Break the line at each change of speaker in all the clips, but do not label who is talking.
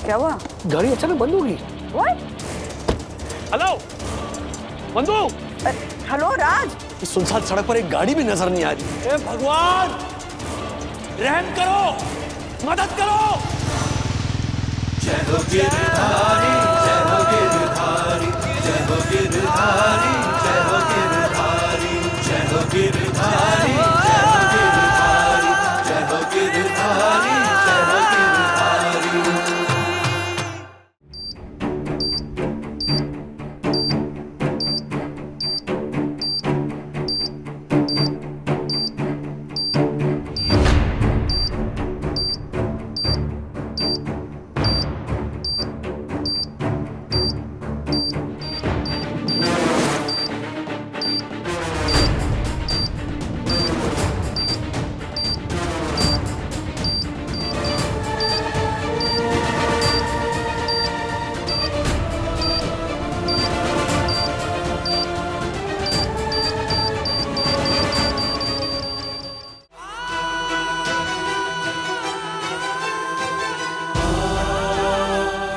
क्या हुआ?
गाड़ी अचानक बंद होगी।
हेलो
बंदू।
हेलो राज।
इस सुनसान सड़क पर एक गाड़ी भी नजर नहीं आ रही। ए भगवान, रहम करो, मदद करो।
जय हो गिरधारी, जय हो गिरधारी, जय हो गिरधारी, जय हो गिरधारी, जय हो गिरधारी, जय हो गिरधारी, जय हो गिरधारी, जय हो गिरधारी।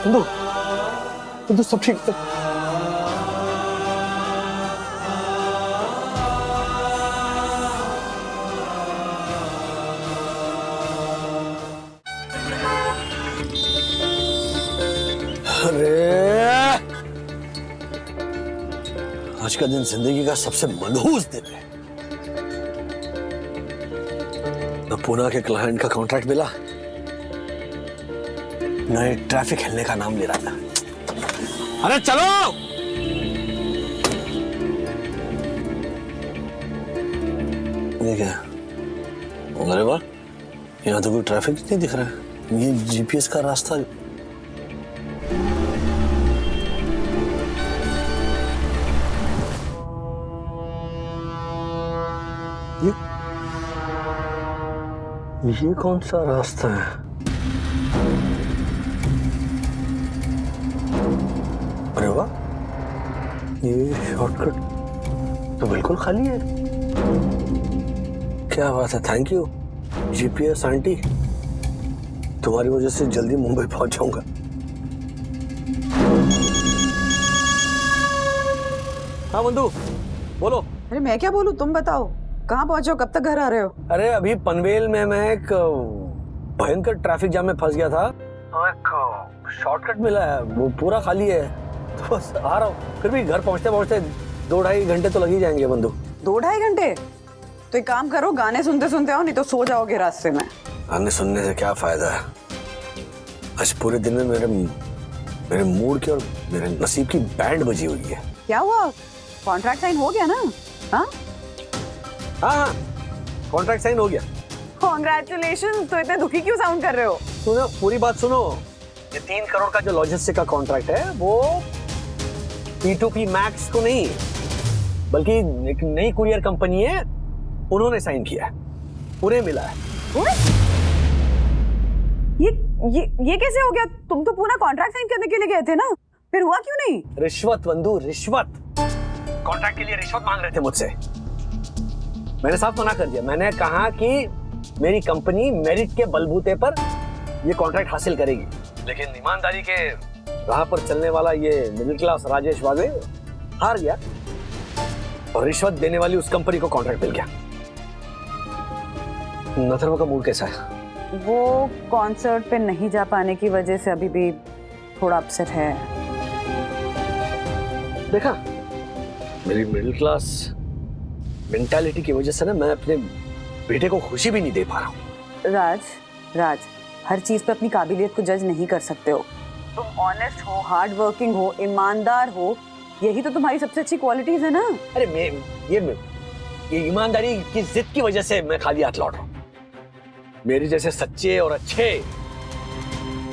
बंदू, बंदू सब ठीक है? अरे, आज का दिन जिंदगी का सबसे मनहूस दिन है। न पूना के क्लाइंट का कॉन्ट्रैक्ट मिला, नए ट्रैफिक हिलने का नाम ले रहा था। अरे चलो। ये क्या? अरे वाह, यहाँ तो कोई ट्रैफिक नहीं दिख रहा है। ये जीपीएस का रास्ता। ये कौन सा रास्ता है? अरे वाह, ये शॉर्टकट तो बिल्कुल खाली है। क्या बात है, थैंक यू जीपीएस आंटी, तुम्हारी वजह से जल्दी मुंबई पहुंच जाऊंगा। हाँ बंधु, बोलो।
अरे मैं क्या बोलूं, तुम बताओ कहाँ पहुंचे हो, कब तक घर आ रहे हो?
अरे अभी पनवेल में मैं एक भयंकर ट्रैफिक जाम में फंस गया था, तो एक शॉर्टकट मिला है, वो पूरा खाली है, तो बस आ रहा हूँ। फिर भी घर पहुंचते पहुंचते 2-2.5 घंटे तो लग ही जाएंगे बंधु।
2-2.5 घंटे? तो एक काम करो, गाने सुनते सुनते आओ, नहीं तो सो जाओगे रास्ते में।
गाने सुनने से क्या फायदा है? आज पूरे दिन में मेरे मूड की और मेरे नसीब की बैंड बजी हुई है।
क्या हुआ, कॉन्ट्रैक्ट साइन हो गया ना? हाँ
हाँ, कॉन्ट्रैक्ट साइन हो गया।
कांग्रेचुलेशंस। तो इतने दुखी क्यों साउंड कर रहे हो?
सुनो, पूरी बात सुनो। ये 3 करोड़ का जो लॉजिस्टिक का कॉन्ट्रैक्ट है, वो P2P मैक्स को नहीं, बल्कि एक नई कुरियर कंपनी है, उन्होंने साइन किया है, उन्हें मिला है।
ये कैसे हो गया? तुम तो पूरा कॉन्ट्रैक्ट साइन करने के लिए गए थे ना, फिर हुआ क्यों नहीं?
रिश्वत बंधु, रिश्वत। कॉन्ट्रैक्ट के लिए रिश्वत मांग रहे थे मुझसे, मैंने साफ मना कर दिया। मैंने कहा कि मेरी कंपनी मेरिट के बलबूते पर ये कॉन्ट्रैक्ट हासिल करेगी, लेकिन ईमानदारी के राह पर चलने वाला ये मिडिल क्लास राजेश वाजे हार गया और रिश्वत देने वाली उस कंपनी को कॉन्ट्रैक्ट मिल गया। नथरवा का मूड कैसा है?
वो कॉन्सर्ट पे नहीं जा पाने की वजह से अभी भी थोड़ा अपसेट है।
देखा, मेरी मिडिल क्लास मेंटालिटी की वजह से ना मैं अपने बेटे को खुशी भी नहीं दे पा रहा हूँ।
राज, हर चीज पे अपनी काबिलियत को जज नहीं कर सकते हो। तुम ऑनेस्ट हो, हार्ड वर्किंग हो, ईमानदार हो, यही तो तुम्हारी सबसे अच्छी क्वालिटीज है ना।
अरे ये ईमानदारी की जिद की वजह से मैं खाली हाथ लौट रहा हूँ। मेरे जैसे सच्चे और अच्छे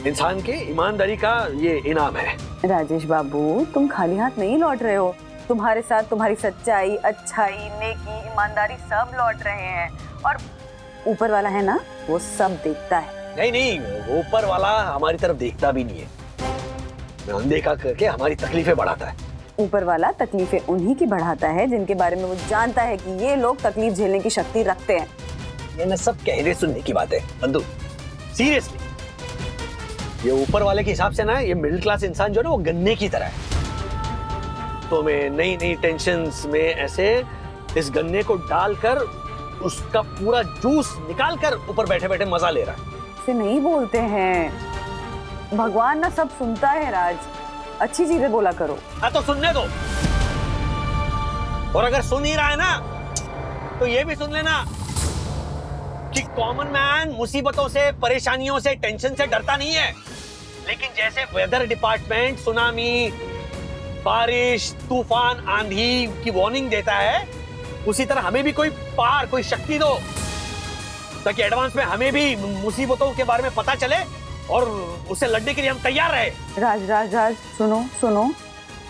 इंसान के ईमानदारी का ये इनाम है।
राजेश बाबू, तुम खाली हाथ नहीं लौट रहे हो, तुम्हारे साथ तुम्हारी सच्चाई, अच्छाई, नेकी, ईमानदारी सब लौट रहे हैं, और ऊपर वाला है ना, वो सब देखता है।
नहीं, ऊपर वाला हमारी तरफ देखता भी नहीं है, मैं अनदेखा करके हमारी तकलीफें बढ़ाता है।
ऊपर वाला तकलीफें उन्हीं की बढ़ाता है जिनके बारे में वो जानता है कि ये लोग तकलीफ झेलने की शक्ति रखते हैं।
ये ना सब कहने सुनने की बात है बंधु, सीरियसली। ये ऊपर वाले के हिसाब से ना ये मिडिल क्लास इंसान जो है ना वो गन्ने की तरह है। तो मैं नई नई टेंशन्स में ऐसे इस गन्ने को डालकर उसका पूरा जूस निकाल कर ऊपर बैठे बैठे मजा ले रहा है।
से नहीं बोलते हैं, भगवान ना सब सुनता है राज, अच्छी चीजें बोला करो।
हाँ तो सुनने दो, और अगर सुन ही रहा है ना तो ये भी सुन लेना कि कॉमन मैन मुसीबतों से, परेशानियों से, टेंशन से डरता नहीं है, लेकिन जैसे वेदर डिपार्टमेंट सुनामी, बारिश, तूफान, आंधी की वार्निंग देता है, उसी तरह हमें भी कोई पार, कोई शक्ति दो ताकि एडवांस में हमें भी मुसीबतों के बारे में पता चले और उससे लड़ने के लिए हम तैयार रहे।
राज राज राज सुनो सुनो,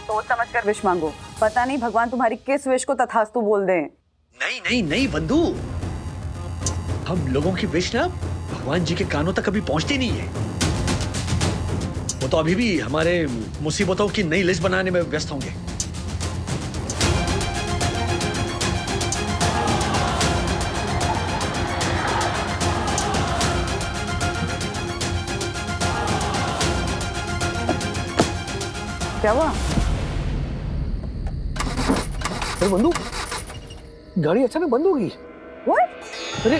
सोच समझ कर विश मांगो, पता नहीं भगवान तुम्हारी किस विश को तथास्तु बोल दें।
नहीं नहीं नहीं बंधु, हम लोगों की विश ना भगवान जी के कानों तक कभी पहुंचती नहीं है। वो तो अभी भी हमारे मुसीबतों की नई लिस्ट बनाने में व्यस्त होंगे।
क्या हुआ?
अरे बंधु, गाड़ी अचानक बंद हो गई।
What?
अरे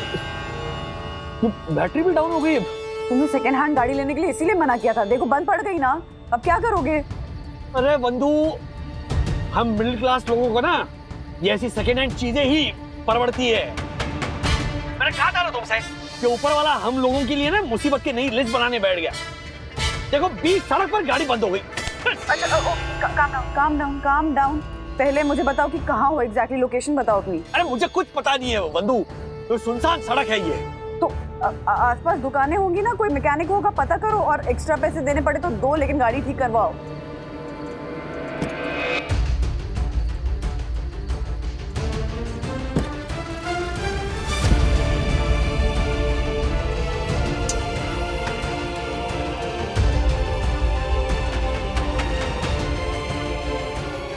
बैटरी भी डाउन हो गई।
तुमने सेकेंड हैंड गाड़ी लेने के लिए इसीलिए मना किया था, देखो बंद पड़ गई ना, अब क्या करोगे?
अरे बंधु, हम मिडिल क्लास लोगों को ना ये ऐसी सेकेंड हैंड चीजें ही परवड़ती है। मैंने कहा था ना तुमसे कि ऊपर वाला हम लोगों के लिए ना मुसीबत की नई लिस्ट बनाने बैठ गया। देखो बीच सड़क पर गाड़ी बंद हो गई।
काम डाउन, पहले मुझे बताओ कि कहाँ हो एग्जैक्टली, लोकेशन बताओ अपनी।
अरे मुझे कुछ पता नहीं है वो बंधु, तो सुनसान सड़क है ये।
तो आसपास दुकानें होंगी ना, कोई मैकेनिक होगा, पता करो, और एक्स्ट्रा पैसे देने पड़े तो दो, लेकिन गाड़ी ठीक करवाओ।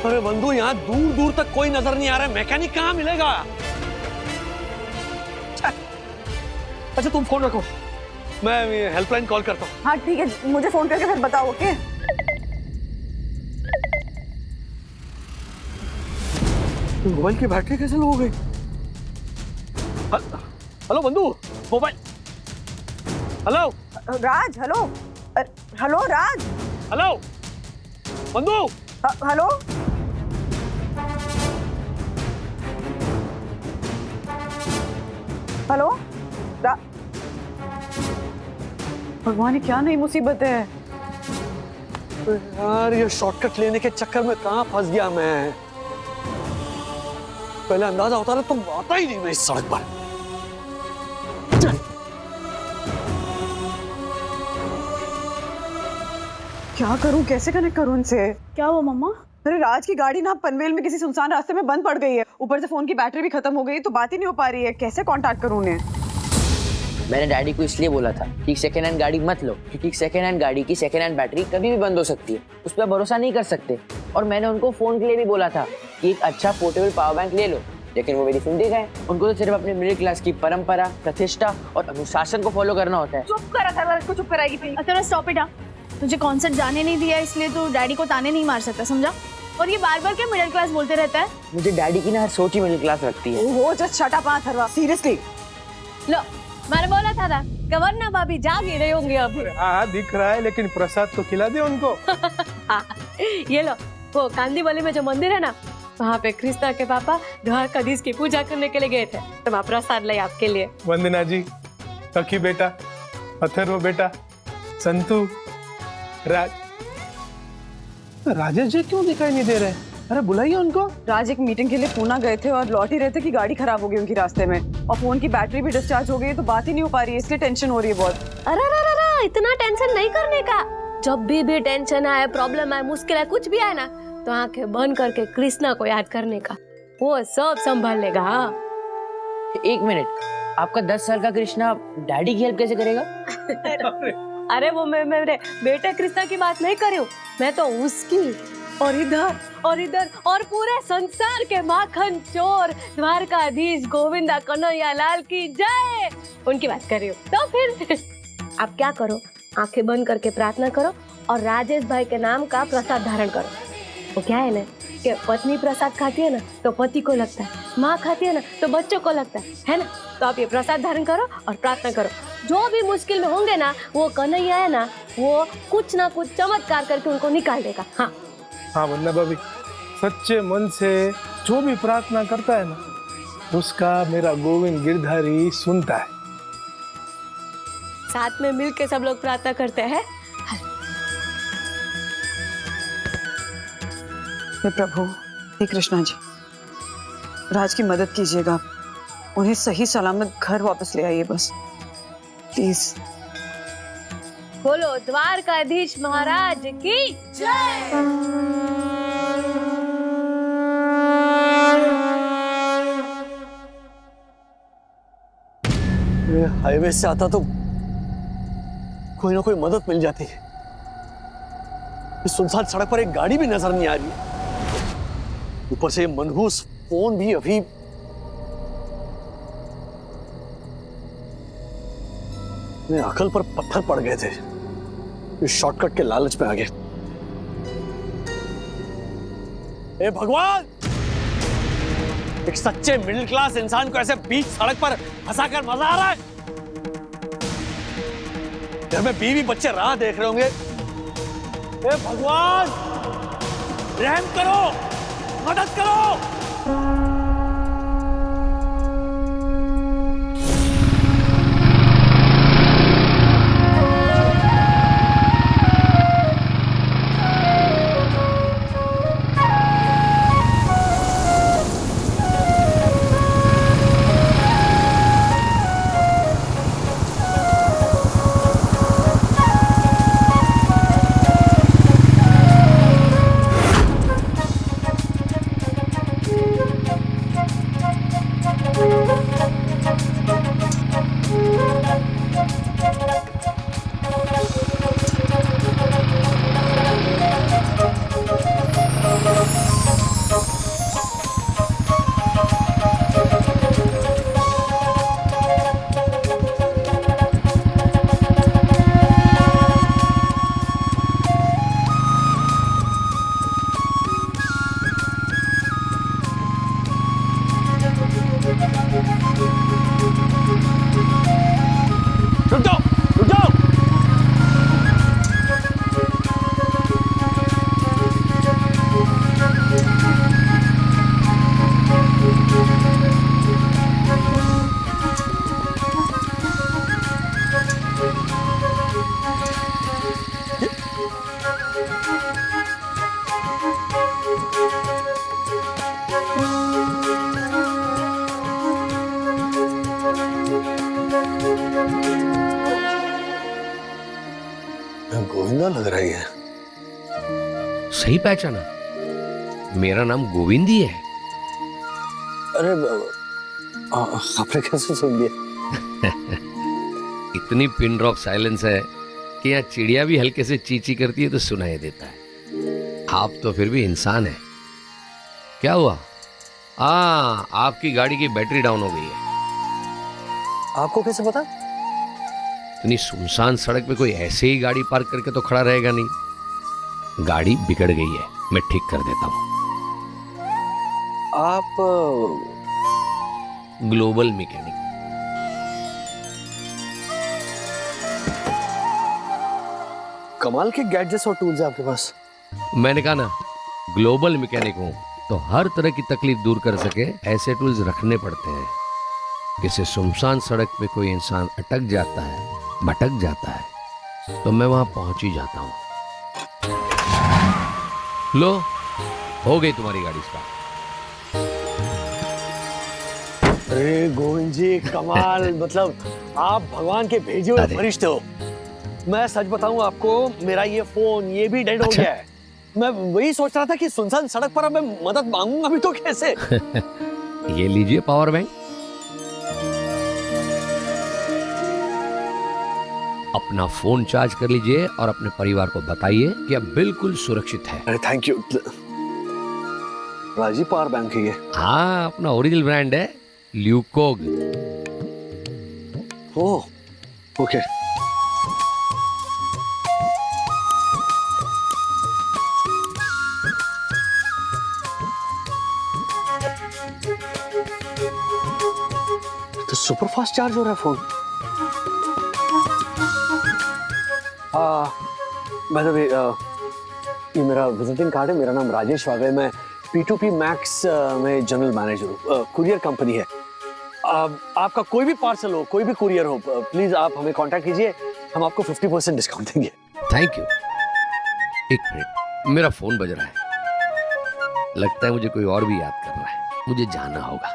अरे बंधु, यहाँ दूर दूर तक कोई नजर नहीं आ रहा है, मैकेनिक कहाँ मिलेगा? अच्छा तुम फोन रखो, मैं हेल्पलाइन कॉल करता हूँ।
हाँ ठीक है, मुझे फोन करके फिर बताओ, ओके?
मोबाइल की बैटरी कैसे लो हो गई? हेलो बंधु, मोबाइल। हेलो
राज, हेलो हेलो राज,
हेलो बंधु,
हेलो हेलो। भगवान, ये क्या नई मुसीबत है?
यार ये शॉर्टकट लेने के चक्कर में कहाँ फंस गया मैं। पहले अंदाजा होता ना तो आता ही नहीं मैं इस सड़क पर।
क्या करूं, कैसे कनेक्ट करूं इनसे?
क्या हुआ मम्मा?
अरे राज की गाड़ी ना पनवेल में किसी सुनसान रास्ते में बंद पड़ गई है, ऊपर से फोन की बैटरी भी खत्म हो गई, तो बात ही नहीं हो पा रही है, कैसे कांटेक्ट करूं उन्हें?
मैंने डैडी को इसलिए बोला था कि सेकेंड हैंड गाड़ी मत लो, क्योंकि सेकेंड हैंड गाड़ी की सेकेंड हैंड बैटरी कभी भी बंद हो सकती है, उस पर भरोसा नहीं कर सकते। और मैंने उनको फोन के लिए भी बोला था कि एक अच्छा पोर्टेबल पावर बैंक ले लो, लेकिन वो मेरी सुनते गए। उनको तो सिर्फ अपने मिडिल क्लास की परंपरा, प्रतिष्ठा और अनुशासन को फॉलो करना होता है।
चुप कर अथर्वा, इसको चुप कराएगी। Atharva stop it. तुझे कॉन्सर्ट जाने नहीं दिया इसलिए तो डैडी को ताने नहीं मार सकता, समझा? और ये बार बार क्या मिडिल क्लास बोलते रहता है?
मुझे डैडी की ना हर सोच ही मिडिल क्लास लगती है।
Oho, just shut up Atharva, seriously.
लो, मैंने बोला था ना, गवर्नर भाभी जाग ही रहे होंगे अभी।
हाँ दिख रहा है, लेकिन प्रसाद तो खिला दे उनको।
ये लो, वो कांदीवली में जो मंदिर है ना, वहाँ पे कृष्णा के पापा द्वारकाधीश की पूजा करने के लिए गए थे, तो वहाँ प्रसाद लाई आपके लिए।
वंदना जी, सखी बेटा, अथर्व बेटा, संतू, राजेश जी क्यों दिखाई नहीं दे रहे? अरे बुलाइए उनको।
राज एक मीटिंग के लिए पूना गए थे और लौट ही रहे थे कि गाड़ी खराब हो गई उनकी रास्ते में, और फोन की बैटरी भी डिस्चार्ज हो गई, तो बात ही नहीं हो पा रही है, इसलिए टेंशन हो रही है बहुत।
अरे इतना टेंशन नहीं करने का। जब भी टेंशन आए, प्रॉब्लम आए, मुश्किल आए, कुछ भी आए ना, तो आंखें बंद करके कृष्णा को याद करने का, वो सब संभाल लेगा। हाँ?
एक मिनट, आपका 10 साल का कृष्णा डैडी की हेल्प कैसे करेगा?
अरे वो मैं मेरे बेटे कृष्णा की बात नहीं कर रही हूँ, मैं तो उसकी और इधर और पूरे संसार के माखन चोर द्वारकाधीश गोविंदा कन्हैया लाल की जय, उनकी बात कर रही हूँ। तो फिर आप क्या करो, आंखें बंद करके प्रार्थना करो और राजेश भाई के नाम का प्रसाद धारण करो। वो क्या है ना कि पत्नी प्रसाद खाती है ना तो पति को लगता है, माँ खाती है ना तो बच्चों को लगता है ना। तो आप ये प्रसाद धारण करो और प्रार्थना करो। जो भी मुश्किल में होंगे ना, वो कन्हैया है ना, वो कुछ ना कुछ चमत्कार करके उनको निकाल देगा। हाँ
हाँ वंदना भाभी, सच्चे मन से जो भी प्रार्थना करता है ना, उसका मेरा गोविंद गिरधारी सुनता है।
साथ में मिलके सब लोग प्रार्थना करते हैं।
हे प्रभु, हे कृष्णा जी, राज की मदद कीजिएगा, उन्हें सही सलामत घर वापस ले आइए बस, प्लीज।
बोलो द्वारकाधीश महाराज की जय।
हाईवे से आता तो कोई ना कोई मदद मिल जाती। इस सुनसान सड़क पर एक गाड़ी भी नजर नहीं आ रही है, ऊपर से ये मनहूस फोन भी अभी। मेरे अकल पर पत्थर पड़ गए थे, इस शॉर्टकट के लालच में आ गए। ए भगवान, एक सच्चे मिडिल क्लास इंसान को ऐसे बीच सड़क पर फंसाकर मजा आ रहा है। घर में बीवी बच्चे राह देख रहे होंगे। ए भगवान, रहम करो, मदद करो। रुक जाओ, रुक जाओ। गोविंदा लग रही है।
सही पहचाना, मेरा नाम गोविंद ही है।
अरे आपने कैसे सुन लिया?
इतनी पिन ड्रॉप साइलेंस है कि यहाँ चिड़िया भी हल्के से चींची करती है तो सुनाई देता है। आप तो फिर भी इंसान है। क्या हुआ? आपकी गाड़ी की बैटरी डाउन हो गई है।
आपको कैसे पता?
इतनी सुनसान सड़क पे कोई ऐसे ही गाड़ी पार्क करके तो खड़ा रहेगा नहीं। गाड़ी बिगड़ गई है, मैं ठीक कर देता हूँ।
आप
ग्लोबल मैकेनिक।
कमाल के गैजेट्स और टूल्स है आपके पास।
मैंने कहा ना, ग्लोबल मैकेनिक हूँ, तो हर तरह की तकलीफ दूर कर सके ऐसे टूल्स रखने पड़ते हैं। किसी सुनसान सड़क पे कोई इंसान अटक जाता है, भटक जाता है, तो मैं वहां पहुंच ही जाता हूं। लो, हो गई तुम्हारी गाड़ी स्टार्ट।
अरे गोविंद जी, कमाल। मतलब आप भगवान के भेजे हुए फरिश्ते हो। मैं सच बताऊं आपको, मेरा ये फोन ये भी डेड हो गया है। मैं वही सोच रहा था कि सुनसान सड़क पर अब मैं मदद मांगूंगा भी तो कैसे।
ये लीजिए पावर बैंक। अपना फोन चार्ज कर लीजिए और अपने परिवार को बताइए कि अब बिल्कुल सुरक्षित है।
अरे थैंक यू। राजी पावर बैंक है ये।
हाँ, अपना ओरिजिनल ब्रांड है, ल्यूकोग।
ओह, ओके। सुपर फास्ट चार्ज हो रहा है फोन। बाय द वे, ये मेरा विजिटिंग कार्ड है। मेरा नाम राजेश वागले, मैं P2P मैक्स में जनरल मैनेजर हूँ। कुरियर कंपनी है। आपका कोई भी पार्सल हो, कोई भी कुरियर हो, प्लीज आप हमें कांटेक्ट कीजिए, हम आपको 50% डिस्काउंट देंगे।
Thank you. एक मिनट, मेरा फोन बज रहा है। लगता है मुझे कोई और भी याद कर रहा है, मुझे जाना होगा।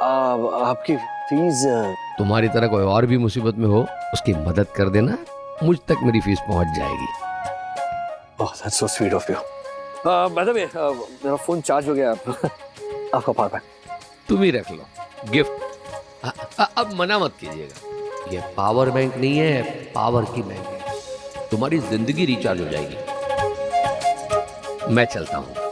अब आपकी फीस
तुम्हारी तरह कोई और भी मुसीबत में हो, उसकी मदद कर देना, मुझ तक मेरी फीस पहुंच जाएगी।
Oh, that's so sweet of you. By the way, मेरा फोन चार्ज हो गया। आपका पावर बैंक
तुम ही रख लो, गिफ्ट। अब मना मत कीजिएगा, ये पावर बैंक नहीं है, पावर की बैंक है। तुम्हारी जिंदगी रिचार्ज हो जाएगी। मैं चलता हूं।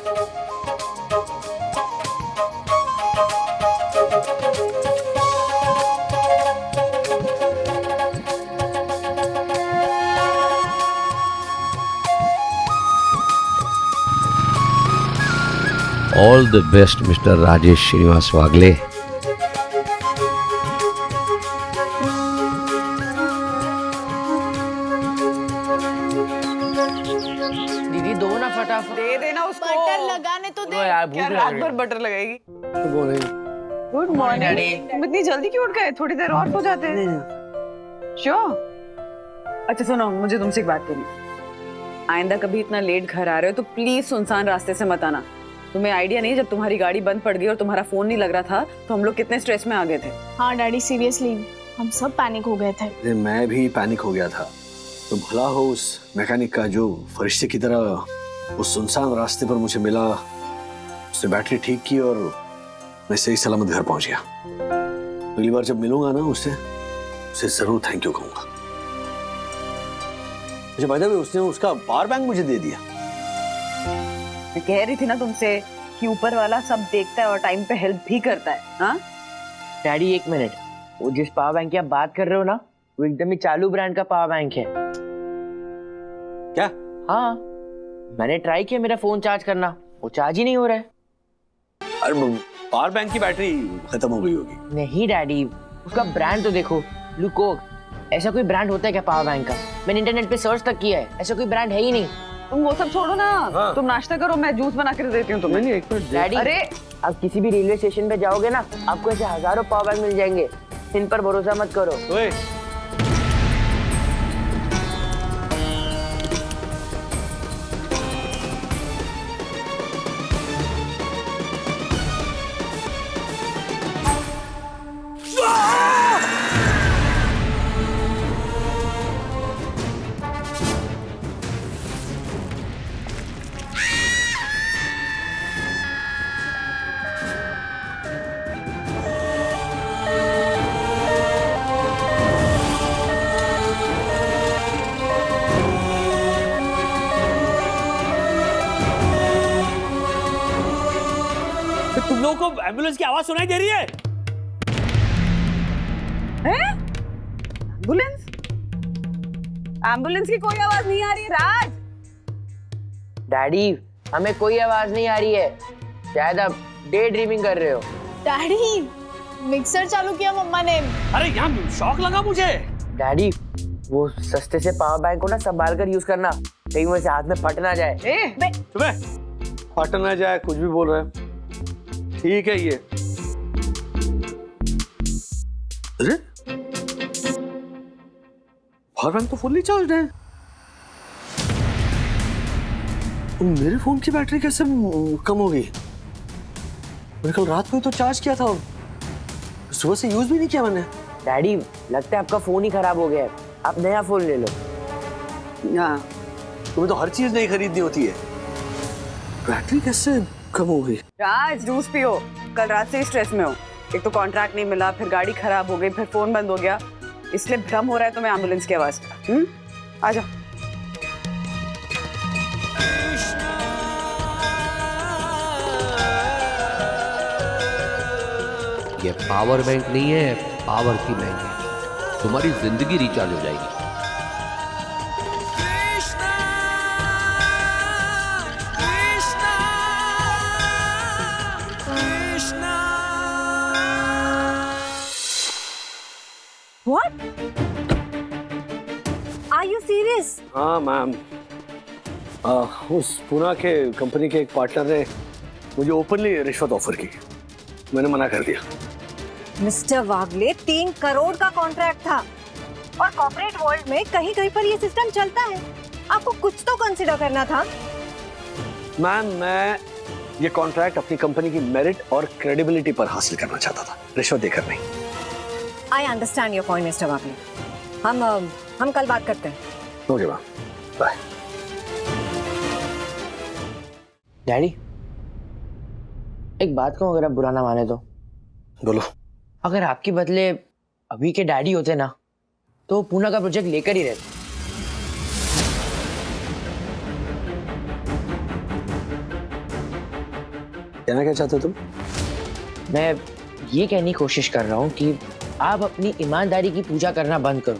All the best mister Rajesh Srinivas Wagle.
दीदी दो ना फटाफट।
दे देना उसको।
बटर लगाने तो दे।
यार भूख
रात
लग
भर
रही
बटर लगाएगी।
है।
Good morning. तुम इतनी जल्दी क्यों उठ गए? थोड़ी देर और सो जाते हैं। श्योर। अच्छा सुनो, मुझे तुमसे एक बात करनी। आइंदा कभी इतना लेट घर आ रहे हो तो प्लीज सुनसान रास्ते से मत आना। तुम्हें आइडिया नहीं, जब तुम्हारी गाड़ी बंद पड़ गई और तुम्हारा फोन नहीं लग रहा था तो हम लोग कितने स्ट्रेस में आ गए थे।
हाँ डैडी, सीरियसली हम सब पैनिक हो गए थे।
अरे मैं भी पैनिक हो गया था। तो भला हो उस मैकेनिक का जो फरिश्ते की तरह उस सुनसान रास्ते पर मुझे मिला, उसने बैटरी ठीक की और मैं सही सलामत घर पहुंच गया। अगली बार जब मिलूंगा ना उसे जरूर थैंक यू कहूंगा। अच्छा भाई, उसने उसका पावर बैंक मुझे दे दिया।
मैं कह रही थी ना तुमसे कि ऊपर वाला सब देखता है और टाइम पे हेल्प भी करता है। हाँ
डैडी एक मिनट, वो जिस पावर बैंक की आप बात कर रहे हो ना, वो एकदम ही चालू ब्रांड का पावर बैंक है।
क्या?
हाँ, मैंने ट्राई किया मेरा फोन चार्ज करना, वो चार्ज ही नहीं हो रहा है।
अरे पावर बैंक की बैटरी खत्म हो गई होगी।
नहीं डैडी, उसका ब्रांड तो देखो, लुकोक। ऐसा कोई ब्रांड होता है क्या पावर बैंक का? मैंने इंटरनेट पे सर्च तक किया है, ऐसा कोई ब्रांड है ही नहीं।
तुम वो सब छोड़ो ना।
हाँ।
तुम नाश्ता करो, मैं जूस बना कर देती हूँ तुम्हें।
नहीं, एक मिनट।
डैडी,
अरे
आप किसी भी रेलवे स्टेशन पे जाओगे ना, आपको ऐसे हजारों पावर बैंक मिल जाएंगे। इन पर भरोसा मत करो।
ओए, तुम लोगों को एम्बुलेंस की आवाज सुनाई दे रही है?
एम्बुलेंस? एम्बुलेंस की कोई आवाज नहीं आ रही राज।
डैडी, हमें कोई आवाज नहीं आ रही है, शायद आप डे ड्रीमिंग कर रहे हो।
डैडी, मिक्सर चालू किया मम्मा ने।
अरे यहाँ शौक लगा मुझे।
डैडी, वो सस्ते से पावर बैंक को ना संभाल कर यूज करना, कहीं वैसे हाथ में फट ना जाए।
तुम्हें फट ना जाए, कुछ भी बोल रहे हैं। ठीक है ये। अरे पावर बैंक तो फुल्ली चार्ज है। मेरे फोन की बैटरी कैसे कम हो गई? मैंने कल रात को ही तो चार्ज किया था, सुबह से यूज भी नहीं किया मैंने।
डैडी, लगता है आपका फोन ही खराब हो गया है, आप नया फोन ले लो।
हाँ,
तुम्हें तो हर चीज नहीं खरीदनी होती है, बैटरी कैसे कम हो गई?
राज जूस पियो। कल रात से ही स्ट्रेस में हो। एक तो कॉन्ट्रैक्ट नहीं मिला, फिर गाड़ी खराब हो गई, फिर फोन बंद हो गया, इसलिए भ्रम हो रहा है तुम्हें एम्बुलेंस की आवाज का। आ जाओ।
ये पावर बैंक नहीं है, पावर की बैंक है। तुम्हारी जिंदगी रिचार्ज हो जाएगी।
What? Are you serious?
हाँ मैम, उस पूना के कंपनी के एक पार्टनर ने मुझे ओपनली रिश्वत ऑफर की। मैंने मना कर दिया।
मिस्टर वागले, 3 करोड़ का कॉन्ट्रैक्ट था और कॉर्पोरेट वर्ल्ड में कहीं कहीं पर ये सिस्टम चलता है। आपको कुछ तो कंसिडर करना था।
मैम, मैं ये कॉन्ट्रैक्ट अपनी कंपनी की मेरिट और क्रेडिबिलिटी पर हासिल करना चाहता था, रिश्वत देकर नहीं।
I understand your point mister Wagle. हम कल बात करते हैं।
Okay ma'am, bye.
डैडी, एक बात कहूँ, अगर आप बुरा ना माने तो?
बोलो।
अगर आपके बदले अभी के डैडी होते ना, तो पूना का प्रोजेक्ट लेकर ही रहते।
कहना क्या चाहते हो तुम?
मैं ये कहने की कोशिश कर रहा हूँ कि आप अपनी ईमानदारी की पूजा करना बंद करो,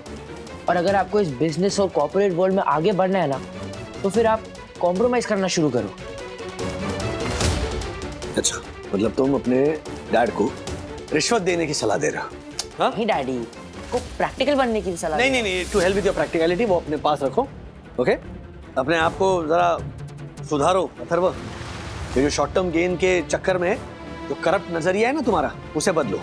और अगर आपको इस बिजनेस और कॉर्पोरेट वर्ल्ड में आगे बढ़ना है ना, तो फिर आप कॉम्प्रोमाइज करना शुरू करो।
अच्छा, मतलब तुम अपने डैड को रिश्वत देने की सलाह दे रहे हो? हाँ?
नहीं डैडी, को प्रैक्टिकल बनने की सलाह।
नहीं नहीं नहीं, to help with your practicality वो अपने पास रखो। ओके, अपने आप को जरा सुधारो अथर्व। ये जो शॉर्ट टर्म गेन के चक्कर में जो करप्ट नजरिया है ना तुम्हारा, उसे बदलो।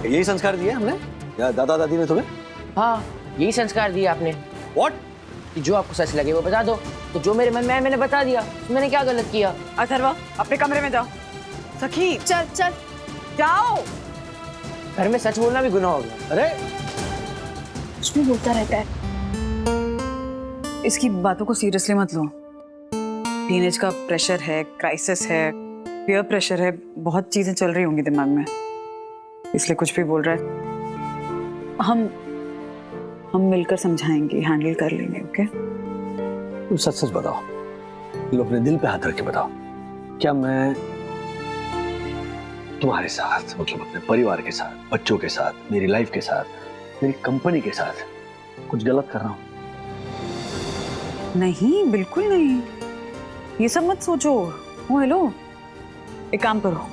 यही संस्कार दिया हमने या दादा दादी ने तुम्हें?
हाँ, यही संस्कार दिया आपने।
व्हाट?
कि जो आपको सच लगे वो बता दो। तो जो मेरे मन में है मैंने बता दिया, तो मैंने क्या गलत किया?
अथर्वा, अपने कमरे में जाओ। सखी,
चल चल
जाओ।
घर में सच बोलना भी गुनाह हो गया।
अरे
उसमें बोलता रहता है।
इसकी बातों को सीरियसली मत लो। टीनेज का प्रेशर है, क्राइसिस है, पीयर प्रेशर है, बहुत चीजें चल रही होंगी दिमाग में, इसलिए कुछ भी बोल रहा है। हम मिलकर समझाएंगे, हैंडल कर लेंगे। ओके?
तुम सच सच बताओ, तुम अपने दिल पे हाथ रख के बताओ, क्या मैं तुम्हारे साथ, मतलब अपने परिवार के साथ, बच्चों के साथ, मेरी लाइफ के साथ, मेरी कंपनी के साथ कुछ गलत कर रहा हूं?
नहीं, बिल्कुल नहीं। ये सब मत सोचो। ओ हेलो, एक काम करो,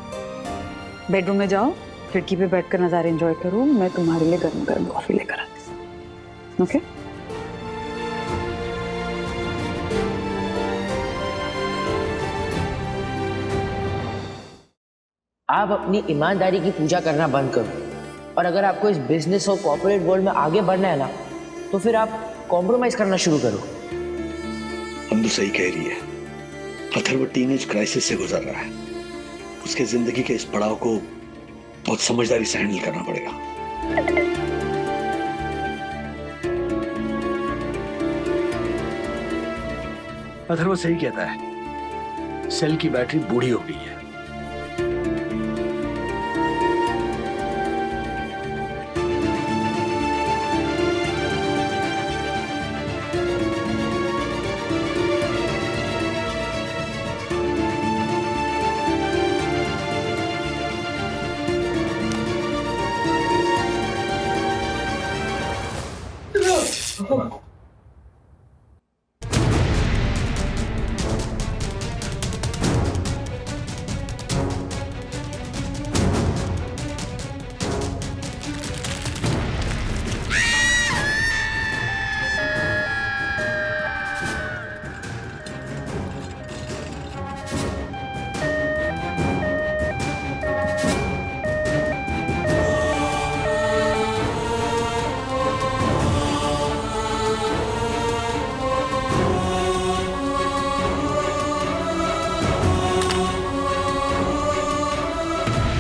बेडरूम में जाओ, खिड़की पे बैठकर नज़ारे एंजॉय करो। मैं तुम्हारे लिए गर्म गर्म कॉफी लेकर आती हूँ। ओके?
आप अपनी ईमानदारी की पूजा करना बंद करो, और अगर आपको इस बिजनेस और कॉर्पोरेट वर्ल्ड में आगे बढ़ना है ना, तो फिर आप कॉम्प्रोमाइज करना शुरू करो।
हम तो सही कह रही है। अथर्व टीनेज क्राइसिस से गुजर रहा है। उसके जिंदगी के इस पड़ाव को बहुत समझदारी से हैंडल करना पड़ेगा।
अथर्व सही कहता है, सेल की बैटरी बूढ़ी हो गई है।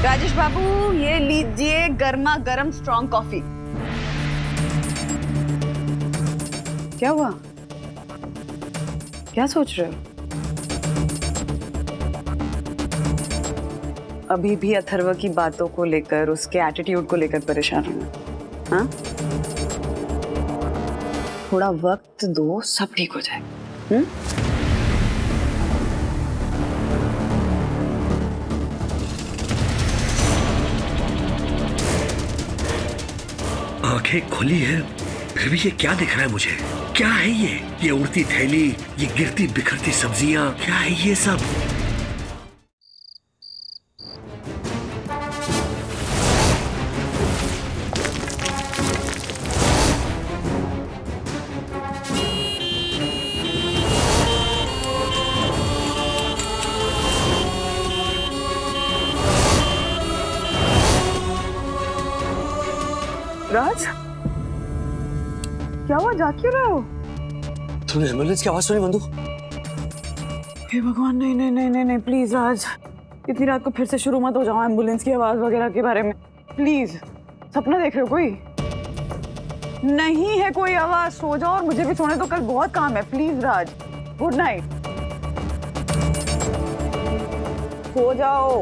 राजेश बाबू, ये लीजिए गर्मा गर्म स्ट्रॉन्ग कॉफी। क्या हुआ? क्या सोच रहे हो? अभी भी अथर्व की बातों को लेकर, उसके एटीट्यूड को लेकर परेशान हो? हाँ? थोड़ा वक्त दो, सब ठीक हो जाएगा।
आंखें खुली है, फिर भी ये क्या दिख रहा है मुझे? क्या है ये उड़ती थैली, ये गिरती बिखरती सब्जियां, क्या है ये सब?
राज, क्या हुआ, जाग क्यों रहे हो?
तूने एम्बुलेंस की आवाज सुनी बंधु?
हे भगवान, नहीं नहीं नहीं नहीं नहीं, प्लीज राज, इतनी रात को फिर से शुरू मत हो जाओ एम्बुलेंस की आवाज वगैरह के बारे में, प्लीज। सपना देख रहे हो कोई? नहीं है कोई आवाज, सो जाओ और मुझे भी सोने दो, कल बहुत काम है, प्लीज राज। गुड नाइट, सो जाओ।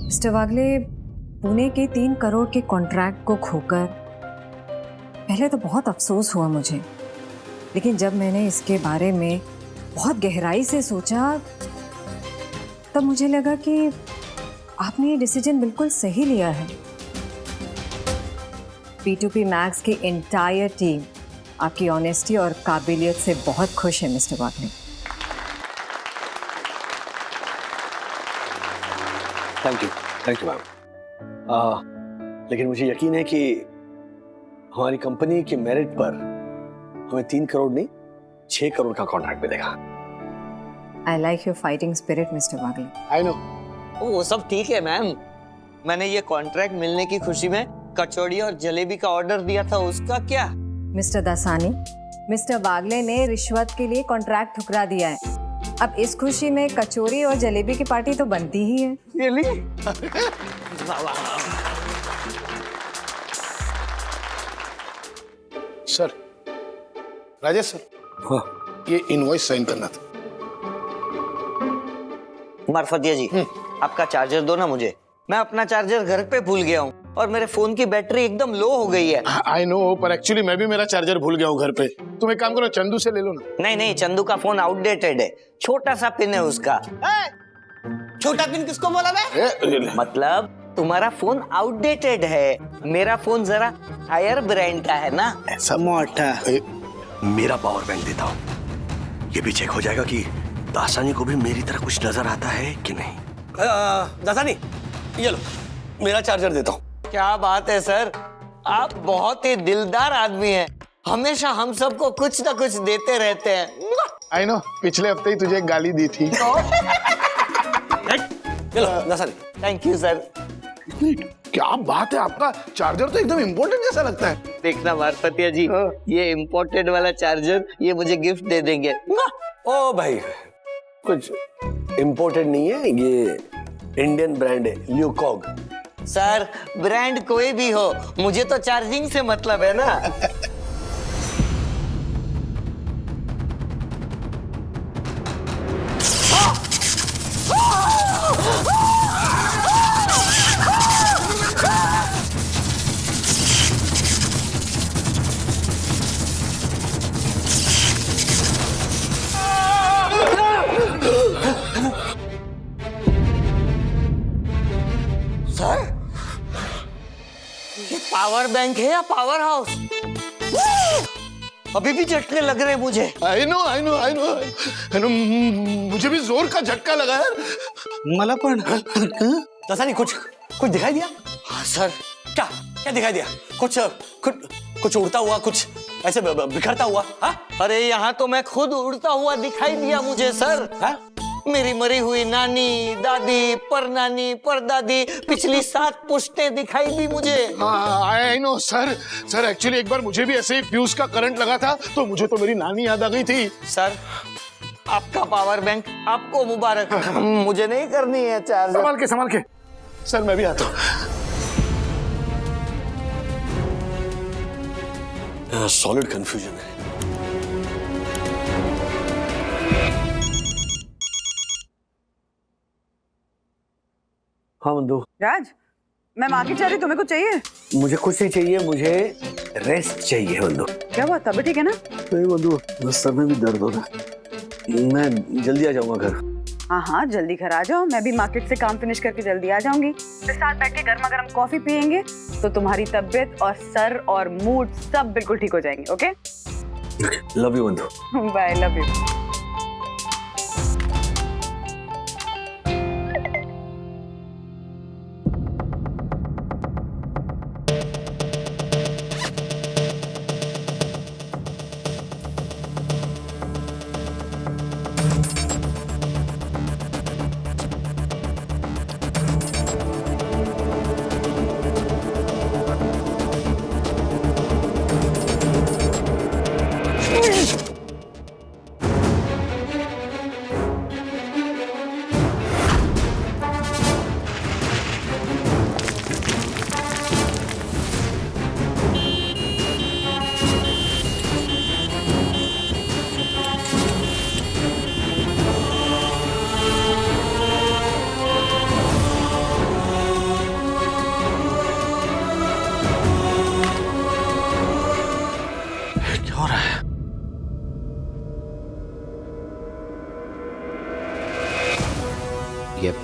मिस्टर वागले, पुणे के 3 करोड़ के कॉन्ट्रैक्ट को खोकर पहले तो बहुत अफसोस हुआ मुझे, लेकिन जब मैंने इसके बारे में बहुत गहराई से सोचा तब मुझे लगा कि आपने ये डिसीजन बिल्कुल सही लिया है। P2P मैक्स की एंटायर टीम आपकी ऑनेस्टी और काबिलियत से बहुत खुश है mister Wagle.
Thank you ma'am. लेकिन मुझे यकीन है कि हमारी कंपनी की मेरिट पर हमें 3 करोड़ नहीं 6 करोड़ का कॉन्ट्रैक्ट मिलेगा।
I like your fighting spirit mister Wagle.
I know.
वो सब ठीक है मैम, मैंने ये कॉन्ट्रैक्ट मिलने की खुशी में कचौड़ी और जलेबी का ऑर्डर दिया था, उसका क्या?
मिस्टर दासानी, मिस्टर वागले ने रिश्वत के लिए कॉन्ट्रैक्ट ठुकरा दिया है। अब इस खुशी में कचौरी और जलेबी की पार्टी तो बनती ही है।
सर, राजेश सर,
हाँ।
ये इनवॉइस साइन करना था।
मार्फतिया जी, आपका चार्जर दो ना मुझे, मैं अपना चार्जर घर पे भूल गया हूँ और मेरे फोन की बैटरी एकदम लो हो गई है।
आई नो, पर एक्चुअली मैं भी मेरा चार्जर भूल गया हूँ घर पे। तुम एक काम करो, चंदू से ले लो ना।
नहीं नहीं, चंदू का फोन आउटडेटेड है, छोटा सा पिन है उसका। छोटा पिन किसको बोला बे? मतलब तुम्हारा फोन आउटडेटेड है, मेरा फोन जरा हायर ब्रांड का है ना।
ऐसा मोटा
मेरा पावर बैंक देता हूँ, ये भी चेक हो जाएगा कि दासानी को भी मेरी तरह कुछ नजर आता है कि नहीं।
दासानी, ये लो मेरा चार्जर देता हूँ।
क्या बात है सर, आप बहुत ही दिलदार आदमी हैं, हमेशा हम सबको कुछ ना कुछ देते रहते हैं।
आई नो, पिछले हफ्ते ही तुझे एक गाली दी थी।
ये लो दासानी।
Thank you sir.
क्या बात है, आपका चार्जर तो एकदम इम्पोर्टेंट जैसा लगता है।
देखना मार्फतिया जी, ये इम्पोर्टेड वाला चार्जर ये मुझे गिफ्ट दे देंगे।
ओ भाई, कुछ इम्पोर्टेड नहीं है, ये इंडियन ब्रांड है, ल्यूकॉग।
सर, ब्रांड कोई भी हो, मुझे तो चार्जिंग से मतलब है ना। सर, ये पावर बैंक है या पावर हाउस? अभी भी झटके लग रहे मुझे।
आई नो, मुझे भी जोर का झटका लगा यार।
मला पण दासानी, कुछ दिखाई दिया?
हाँ सर।
क्या दिखाई दिया? कुछ उड़ता हुआ, कुछ ऐसे बिखरता हुआ? हाँ?
अरे यहाँ तो मैं खुद उड़ता हुआ दिखाई दिया मुझे सर।
हाँ?
मेरी मरी हुई नानी, दादी, परनानी, परदादी, पिछली 7 पुश्तें दिखाई दी मुझे।
आई नो सर, एक्चुअली एक बार मुझे भी ऐसे ही फ्यूज का करंट लगा था, तो मुझे तो मेरी नानी याद आ गई थी।
सर, आपका पावर बैंक आपको मुबारक। मुझे नहीं करनी है चार्ज।
संभाल के सर, मैं भी आता हूँ।
सॉलिड कंफ्यूजन है। हाँ बंधु।
राज, मैं मार्केट जा रही, तुम्हें कुछ चाहिए?
मुझे कुछ नहीं चाहिए, मुझे रेस्ट चाहिए बंधु।
क्या हुआ, तबीयत ठीक है ना?
नहीं बंधु, सर में भी दर्द हो रहा है, मैं जल्दी आ जाऊंगा घर।
हाँ, जल्दी घर आ जाओ, मैं भी मार्केट से काम फिनिश करके जल्दी आ जाऊंगी। फिर साथ बैठ के गर्मा गर्म कॉफी पियेंगे तो तुम्हारी तबीयत और सर और मूड सब बिल्कुल ठीक हो जाएंगे। ओके,
लव यू बंधु।
Bye, love you.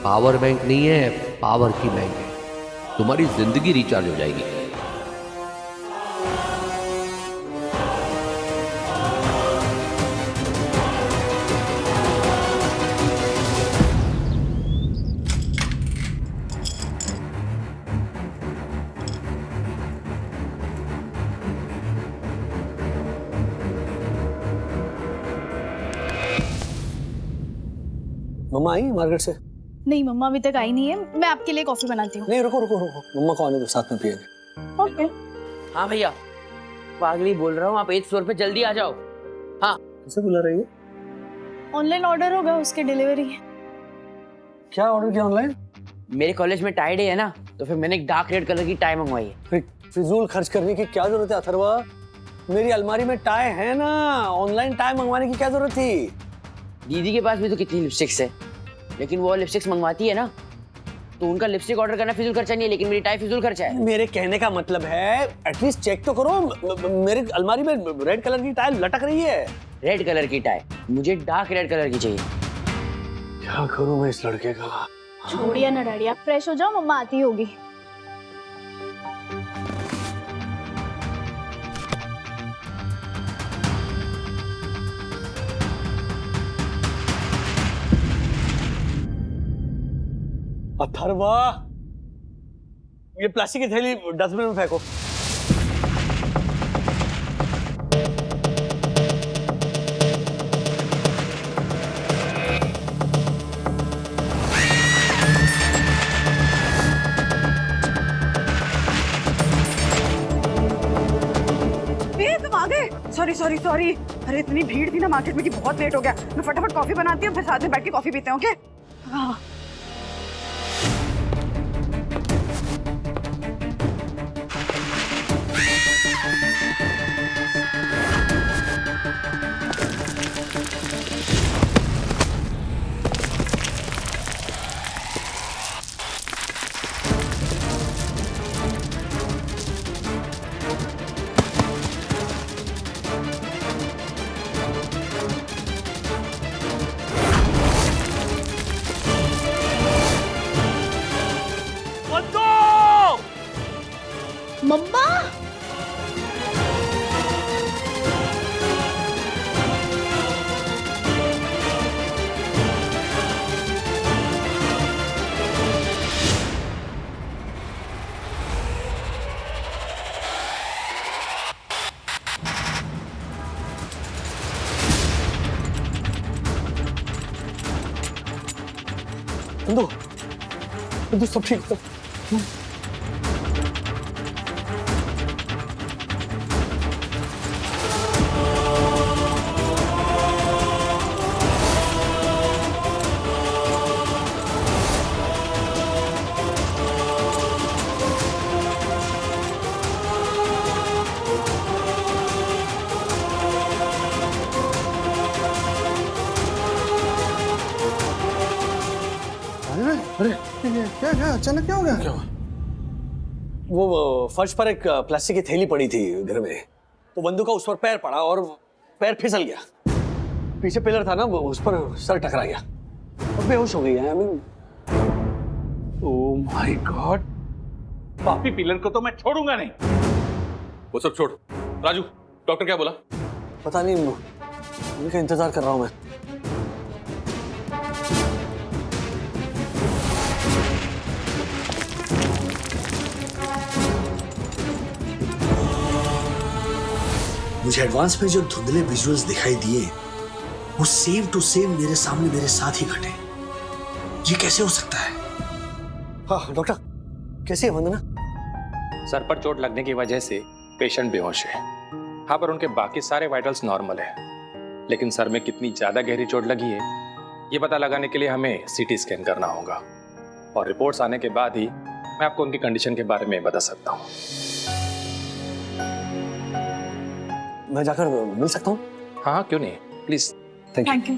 Power bank नहीं है, पावर की बैंक है। तुम्हारी जिंदगी रिचार्ज हो जाएगी।
मम्मा आई मार्केट से?
नहीं मम्मा अभी तक आई नहीं है, मैं आपके लिए कॉफी बनाती हूँ।
नहीं, रुको रुको रुको, मम्मा को आने दो, साथ में पिएंगे।
ओके।
हाँ भैया, पागली बोल रहा हूँ, आप 8 फ्लोर पे जल्दी आ जाओ। हाँ।
किसे बुला रही है?
ऑनलाइन ऑर्डर होगा, उसके डिलीवरी।
क्या ऑर्डर किया ऑनलाइन?
मेरे कॉलेज में टाई डे है ना, तो फिर मैंने एक डार्क रेड कलर की टाई मंगवाई है।
फिजूल खर्च करने की क्या जरूरत है अथर्वा? मेरी अलमारी में टाई है ना, ऑनलाइन टाई मंगवाने की क्या जरूरत थी?
दीदी के पास भी तो कितनी लिपस्टिक्स है, लेकिन वो लिपस्टिक्स मंगवाती है ना, तो उनका लिपस्टिक ऑर्डर करना फिजूल खर्चा नहीं है, लेकिन मेरी टाई फिजूल खर्चा है।
मेरे कहने का मतलब है एटलीस्ट चेक तो करो, मेरी अलमारी में रेड कलर की टाई लटक रही है।
रेड कलर की टाई, मुझे डार्क रेड कलर की चाहिए।
क्या करूं मैं इस लड़के का?
छोड़िए ना डैडी, आप फ्रेश हो जाओ, मम्मा आती होगी।
अथर्वा, ये प्लास्टिक की थैली डस्टबिन में फेंको।
तुम आ गए? Sorry sorry sorry. अरे इतनी भीड़ थी ना मार्केट में कि बहुत लेट हो गया। मैं फटाफट कॉफी बनाती हूँ, फिर साथ में बैठ के कॉफी पीते हैं। ओके? हाँ।
मम्मा
बिंदु सब ठीक है?
अरे क्या क्या अचानक क्या हो गया?
क्या? वो फर्श पर एक प्लास्टिक की थैली पड़ी थी घर में, तो बंदू का उस पर पैर पड़ा और पैर फिसल गया। पीछे पिलर था ना, वो उस पर सर टकरा गया और बेहोश हो गई है।
ओह माय गॉड, पापी पिलर को तो मैं छोड़ूंगा नहीं। वो सब छोड़, राजू डॉक्टर क्या बोला?
पता नहीं, उनका इंतजार कर रहा हूं मैं।
मुझे एडवांस में जो धुंधले विजुअल्स दिखाई दिए वो सेम टू सेम मेरे सामने मेरे साथ ही घटे। ये कैसे हो सकता है?
हाँ डॉक्टर, कैसे है वंदना?
सर पर चोट लगने की वजह से पेशेंट बेहोश है। हाँ, पर उनके बाकी सारे वाइटल्स नॉर्मल है, लेकिन सर में कितनी ज्यादा गहरी चोट लगी है ये पता लगाने के लिए हमें सीटी स्कैन करना होगा, और रिपोर्ट्स आने के बाद ही मैं आपको उनकी कंडीशन के बारे में बता सकता हूँ।
मैं जाकर मिल सकता हूँ?
हाँ क्यों नहीं, please.
Thank you.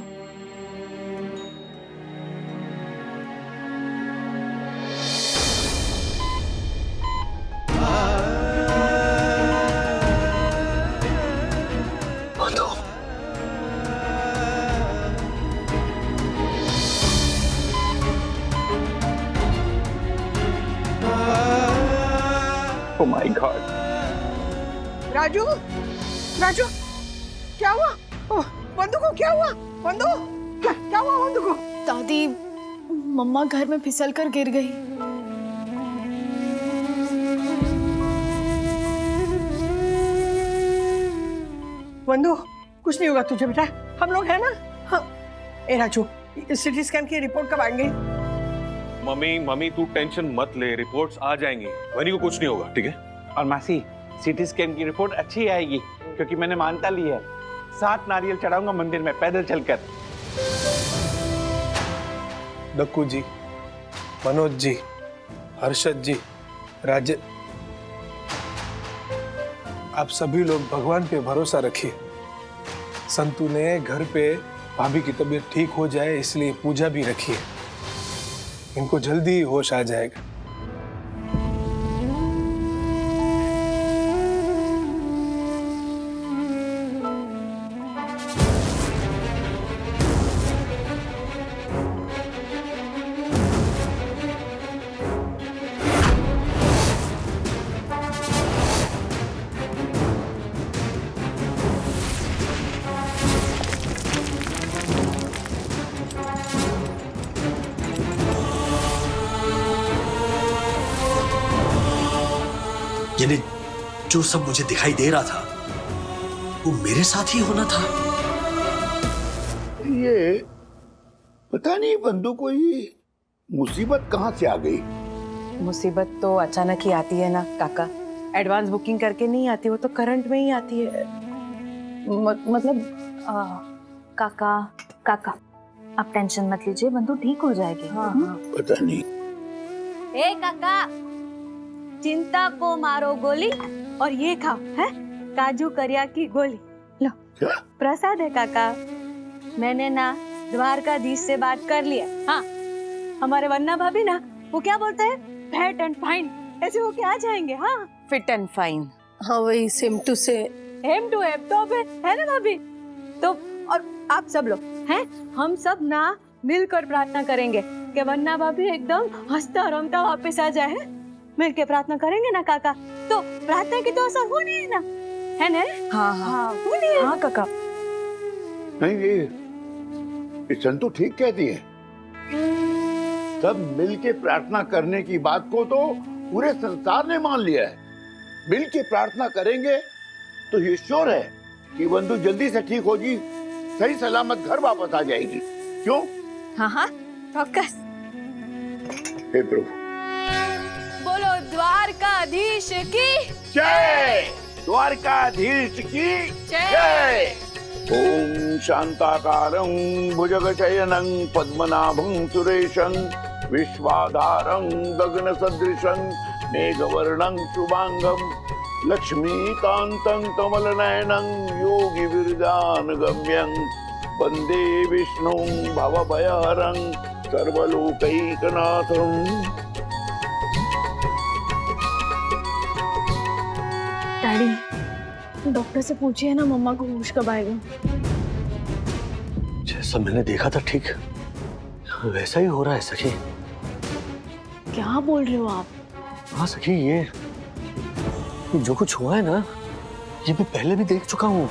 Oh my God.
Raju, Raju, क्या हुआ? ओह, बंदू को क्या हुआ? बंदू, क्या हुआ बंदू को?
दादी, मम्मा घर में फिसल कर गिर गई।
बंदू, कुछ नहीं होगा तुझे बेटा, हम लोग हैं ना? हाँ। ए राजू, सिटी स्कैन की रिपोर्ट कब आएंगे?
मम्मी तू टेंशन मत ले, रिपोर्ट्स आ जाएंगी, वनी को कुछ नहीं होगा, ठीक है?
और मासी, सीटी स्कैन की रिपोर्ट अच्छी आएगी क्योंकि मैंने मानता ली है। 7 नारियल चढ़ाऊंगा मंदिर में पैदल चलकर।
डक्कू जी, मनोज जी, हर्षद जी, राजे, आप सभी लोग भगवान पे भरोसा रखिए। संतू ने घर पे भाभी की तबीयत ठीक हो जाए इसलिए पूजा भी रखी है। इनको जल्दी ही होश आ जाएगा।
यानी जो सब मुझे दिखाई दे रहा था वो मेरे साथ ही होना था।
ये पता नहीं बंदू को ये मुसीबत कहाँ से आ गई।
मुसीबत तो अचानक ही आती है ना काका, एडवांस बुकिंग करके नहीं आती, वो तो करंट में ही आती है। मतलब
काका, काका, आप टेंशन मत लीजिए, बंदू ठीक हो जाएगी।
हाँ।
पता नहीं।
ए काका, चिंता को मारो गोली और ये खाओ, है काजू करिया की गोली। लो, प्रसाद है काका। मैंने ना द्वारकाधीश से बात कर लिया। हाँ, हमारे वन्ना भाभी ना, वो क्या बोलते हैं, फिट एंड फाइन, ऐसे वो क्या जाएंगे। हाँ,
फिट एंड फाइन।
हाँ वही, सेम टू सेम तो अब है ना भाभी। तो और आप सब लोग हैं, हम सब ना मिलकर प्रार्थना करेंगे कि वन्ना भाभी एकदम हंसता रमता वापस आ जाए। मिल के प्रार्थना करेंगे ना काका, तो प्रार्थना की तो असर होनी है ना, है ना?
हाँ हाँ
होनी है।
हाँ काका।
नहीं ये संतू ठीक कहती है। सब मिल के प्रार्थना करने की बात को तो पूरे संसार ने मान लिया है। मिल के प्रार्थना करेंगे तो ये श्योर है कि बंधु जल्दी से ठीक होगी, सही सलामत घर वापस आ जाएगी। क्यों?
हाँ हाँ, चौकस।
हे प्रभु,
बोलो द्वारकाधीश की
जय। द्वारकाधीश की जय। ओम शांताकारं भुजगशयनं पद्मनाभं सुरेशं विश्वाधारं गगनसदृशं मेघवर्णं शुभांगं लक्ष्मीकान्तं कमलनयनं योगिविरदानगम्यं वन्दे विष्णुं भवभयहरं सर्वलोकैकनाथं।
डैडी, डॉक्टर से पूछिए ना मम्मा को होश कब आएगा।
जैसा मैंने देखा था ठीक वैसा ही हो रहा है सखी।
क्या बोल रहे हो आप?
हाँ सखी, ये जो कुछ हुआ है ना, ये मैं पहले भी देख चुका हूँ।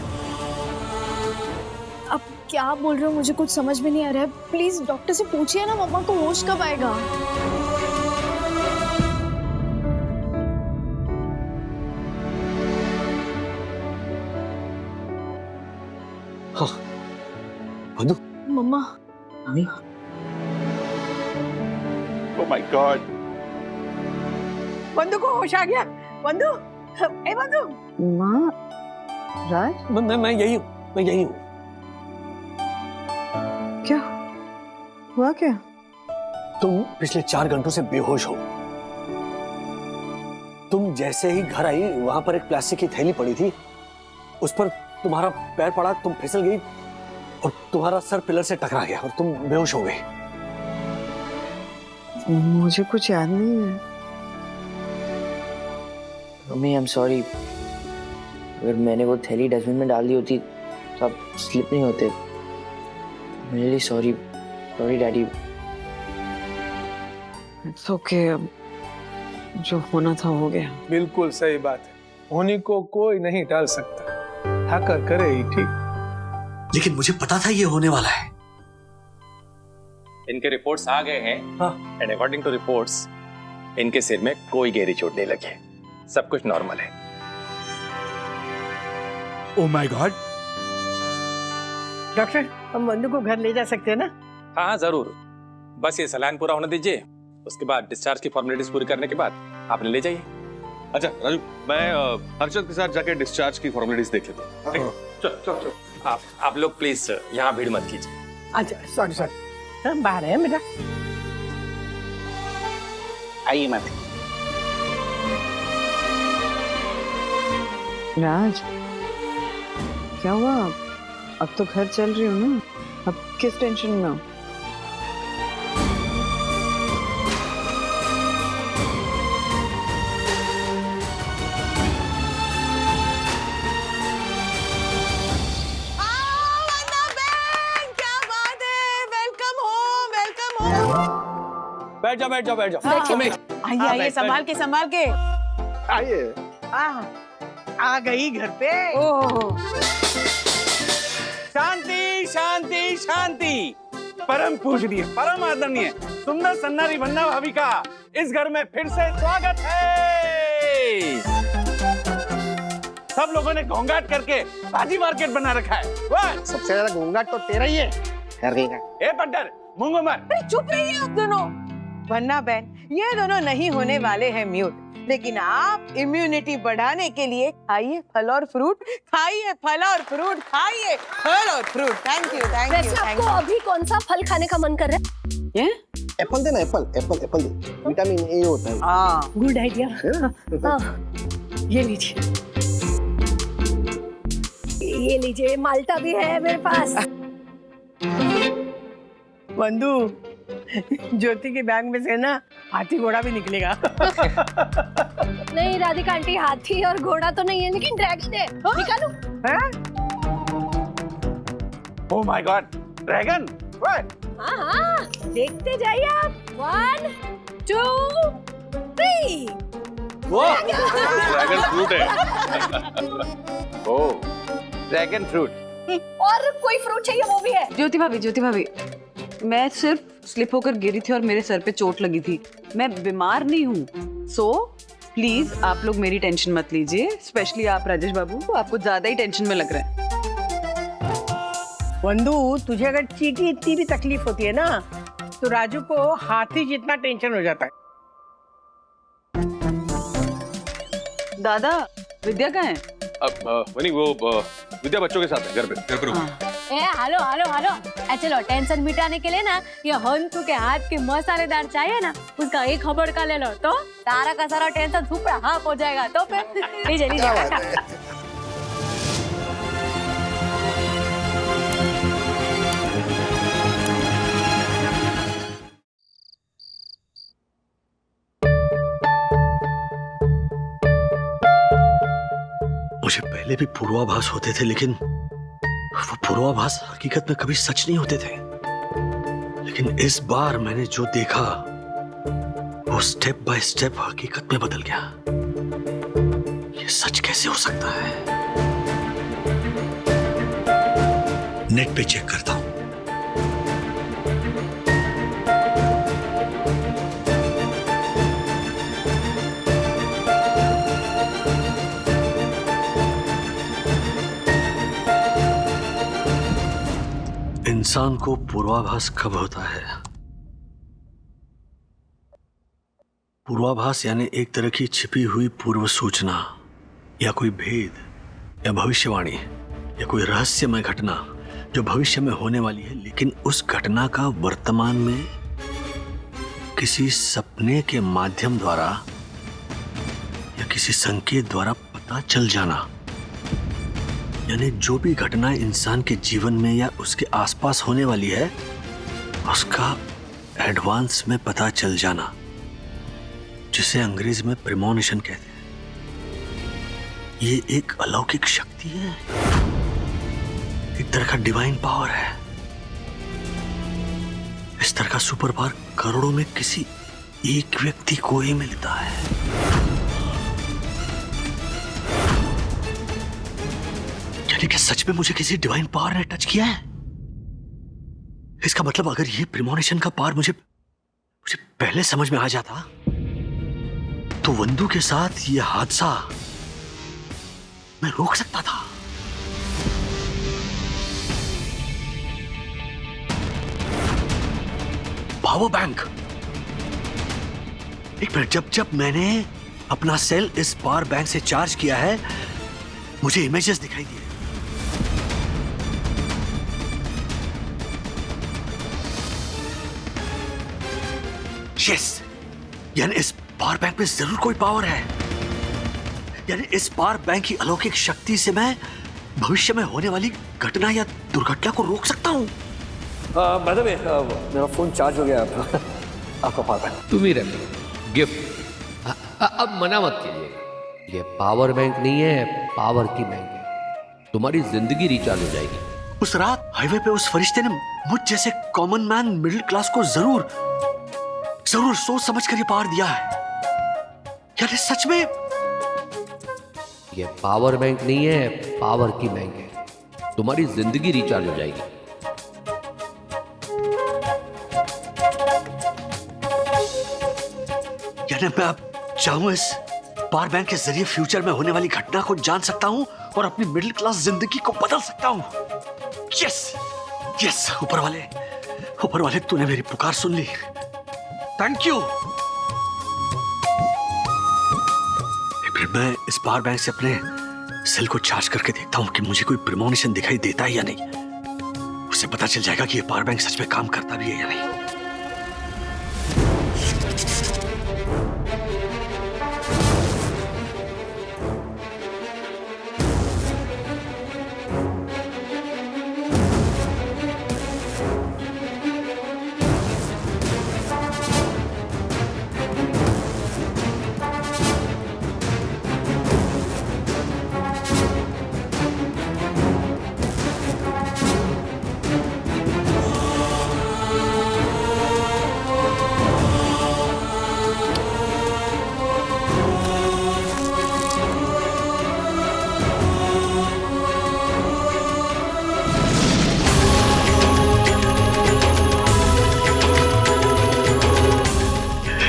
आप क्या बोल रहे हो, मुझे कुछ समझ में नहीं आ रहा है। प्लीज डॉक्टर से पूछिए ना मम्मा को होश कब आएगा।
हाँ, बंधु।
मम्मा।
मम्मी।
Oh my God।
बंधु को होश आ गया। बंधु, ए बंधु।
माँ, राज।
मैं यही हूँ, मैं यही हूँ।
क्या हुआ क्या?
तुम पिछले 4 घंटों से बेहोश हो। तुम जैसे ही घर आई, वहां पर एक प्लास्टिक की थैली पड़ी थी, उस पर तुम्हारा पैर पड़ा, तुम फिसल गई और तुम्हारा सर पिलर से टकरा गया और तुम बेहोश हो गए।
मुझे कुछ याद नहीं है।
Mummy, I am sorry. अगर मैंने वो थैली डस्टबिन में डाल दी होती तो आप स्लिप नहीं होते। मेरे लिए sorry, sorry daddy.
It's okay. जो होना था हो गया।
बिल्कुल सही बात है, होनी को कोई नहीं टाल सकता, ठाकर करे ही ठीक।
लेकिन मुझे पता था ये होने वाला है।
इनके रिपोर्ट्स आ गए हैं एंड अकॉर्डिंग टू रिपोर्ट्स इनके सिर में कोई गहरी चोट नहीं लगी, सब कुछ नॉर्मल है।
Oh my God.
डॉक्टर, हम बंधु को घर ले जा सकते हैं ना?
हाँ हाँ जरूर, बस ये सलाइन पूरा होने दीजिए, उसके बाद डिस्चार्ज की फॉर्मेलिटीज पूरी करने के बाद आप ले जाइए।
अच्छा राजू, मैं हर्षद के साथ जाके डिस्चार्ज की फॉर्मेलिटीज देख लेता हूँ। ठीक है? चल चल चल।
आप लोग प्लीज यहाँ भीड़ मत कीजिए।
अच्छा सॉरी, हम बाहर हैं बेटा।
आइए मत।
राज, क्या हुआ? अब तो घर चल रही हूँ ना, अब किस टेंशन में हो?
बैठ जाओ बैठ जाओ बैठ जाओ।
आइए आइए, संभाल के
आइए।
आ गई घर पे।
ओह शांति शांति शांति। परम पूजनीय, परम आदरणीय, सुंदर सन्नारी भन्ना भाभी का इस घर में फिर से स्वागत है। सब लोगों ने घोंघाट करके भाजी मार्केट बना रखा है। वाह,
सबसे ज्यादा घोंघाट तो तेरा ही है।
ए पट्टर, मुंगो मर।
चुप रहिए आप दोनों। भन्ना बहन, ये दोनों नहीं होने वाले हैं म्यूट, लेकिन आप इम्यूनिटी बढ़ाने के लिए खाइए फल और फ्रूट, खाइए फल और फ्रूट, खाइए फल और fruit. Thank you thank you.
वैसे आपको अभी कौन सा फल खाने का मन कर रहा है?
ये
एप्पल देना, एप्पल दे, विटामिन ए होता है।
हाँ,
गुड आइडिया।
ये लीजिए।
ये लीजिए, माल्टा भी है मेरे पास।
बंधु, ज्योति के बैग में से ना हाथी घोड़ा भी निकलेगा।
नहीं राधिका आंटी, हाथी और घोड़ा तो नहीं है, लेकिन ड्रैगन है। निकालूं?
Oh my God, dragon.
हाँ हाँ, देखते जाइए आप। 1 2 3।
ड्रैगन फ्रूट है।
ओह, ड्रैगन फ्रूट।
और कोई फ्रूट चाहिए वो भी है।
ज्योति भाभी, मैं सिर्फ स्लिप होकर गिरी थी और मेरे सर पे चोट लगी थी, मैं बीमार नहीं हूँ। सो प्लीज आप लोग मेरी टेंशन मत लीजिए, स्पेशली आप राजेश बाबू, आपको ज्यादा ही टेंशन में लग रहा है।
बंधु, तुझे अगर चीटी इतनी भी तकलीफ होती है ना, तो राजू को हाथी जितना टेंशन हो जाता है।
दादा, विद्या कहाँ है?
अब वनी वो विद्या बच्चों के साथ है, घर पे रुको।
ए हेलो, चलो टेंशन मिटाने के लिए ना ये हंसू के हाथ के मसालेदार चाहिए ना, उसका एक खबर का ले लो तो सारा का सारा टेंशन थुपड़ा हाफ हो जाएगा। तो फिर लीजिए।
मुझे पहले भी पूर्वाभास होते थे, लेकिन वो पूर्वाभास हकीकत में कभी सच नहीं होते थे। लेकिन इस बार मैंने जो देखा वो स्टेप बाय स्टेप हकीकत में बदल गया। ये सच कैसे हो सकता है? नेट पे चेक करता हूं। इंसान को पूर्वाभास कब होता है? पूर्वाभास यानी एक तरह की छिपी हुई पूर्व सूचना, या कोई भेद या भविष्यवाणी, या कोई रहस्यमय घटना जो भविष्य में होने वाली है, लेकिन उस घटना का वर्तमान में किसी सपने के माध्यम द्वारा या किसी संकेत द्वारा पता चल जाना। यानी जो भी घटना इंसान के जीवन में या उसके आसपास होने वाली है, उसका एडवांस में पता चल जाना, जिसे अंग्रेजी में प्रेमोनिशन कहते हैं। ये एक अलौकिक शक्ति है, एक तरह का डिवाइन पावर है। इस तरह का सुपर पावर करोड़ों में किसी
एक व्यक्ति को ही मिलता है। यानी कि सच में मुझे किसी डिवाइन पावर ने टच किया है। इसका मतलब अगर ये प्रीमोनिशन का पावर मुझे पहले समझ में आ जाता तो वंदू के साथ ये हादसा मैं रोक सकता था। Power bank. एक मिनट, जब मैंने अपना सेल इस पावर बैंक से चार्ज किया है मुझे इमेजेस दिखाई दिए। यस, यानी इस पावर बैंक में जरूर कोई पावर है। यानी इस पावर बैंक की अलौकिक शक्ति से मैं भविष्य में होने वाली घटना या दुर्घटना को रोक सकता हूं।
बाय द वे, मेरा फोन चार्ज हो गया। आपका पावर बैंक
तुम ही रख लो, गिफ्ट। अब मना मत कीजिए, ये पावर बैंक नहीं है, पावर की बैंक है। तुम्हारी जिंदगी रिचार्ज हो जाएगी।
उस रात हाईवे पे उस फरिश्ते ने मुझ जैसे कॉमन मैन मिडिल क्लास को जरूर सोच समझ कर ये पावर दिया है। यानी सच में
ये पावर बैंक नहीं है, पावर की बैंक है। तुम्हारी जिंदगी रिचार्ज हो जाएगी।
यानी मैं अब चाहूं इस पावर बैंक के जरिए फ्यूचर में होने वाली घटना को जान सकता हूं और अपनी मिडिल क्लास जिंदगी को बदल सकता हूं। यस यस, ऊपर वाले तूने मेरी पुकार सुन ली। Thank you. फिर मैं इस पावर बैंक से अपने सेल को चार्ज करके देखता हूं कि मुझे कोई प्रीमोनिशन दिखाई देता है या नहीं। उससे पता चल जाएगा कि ये पावर बैंक सच में काम करता भी है या नहीं।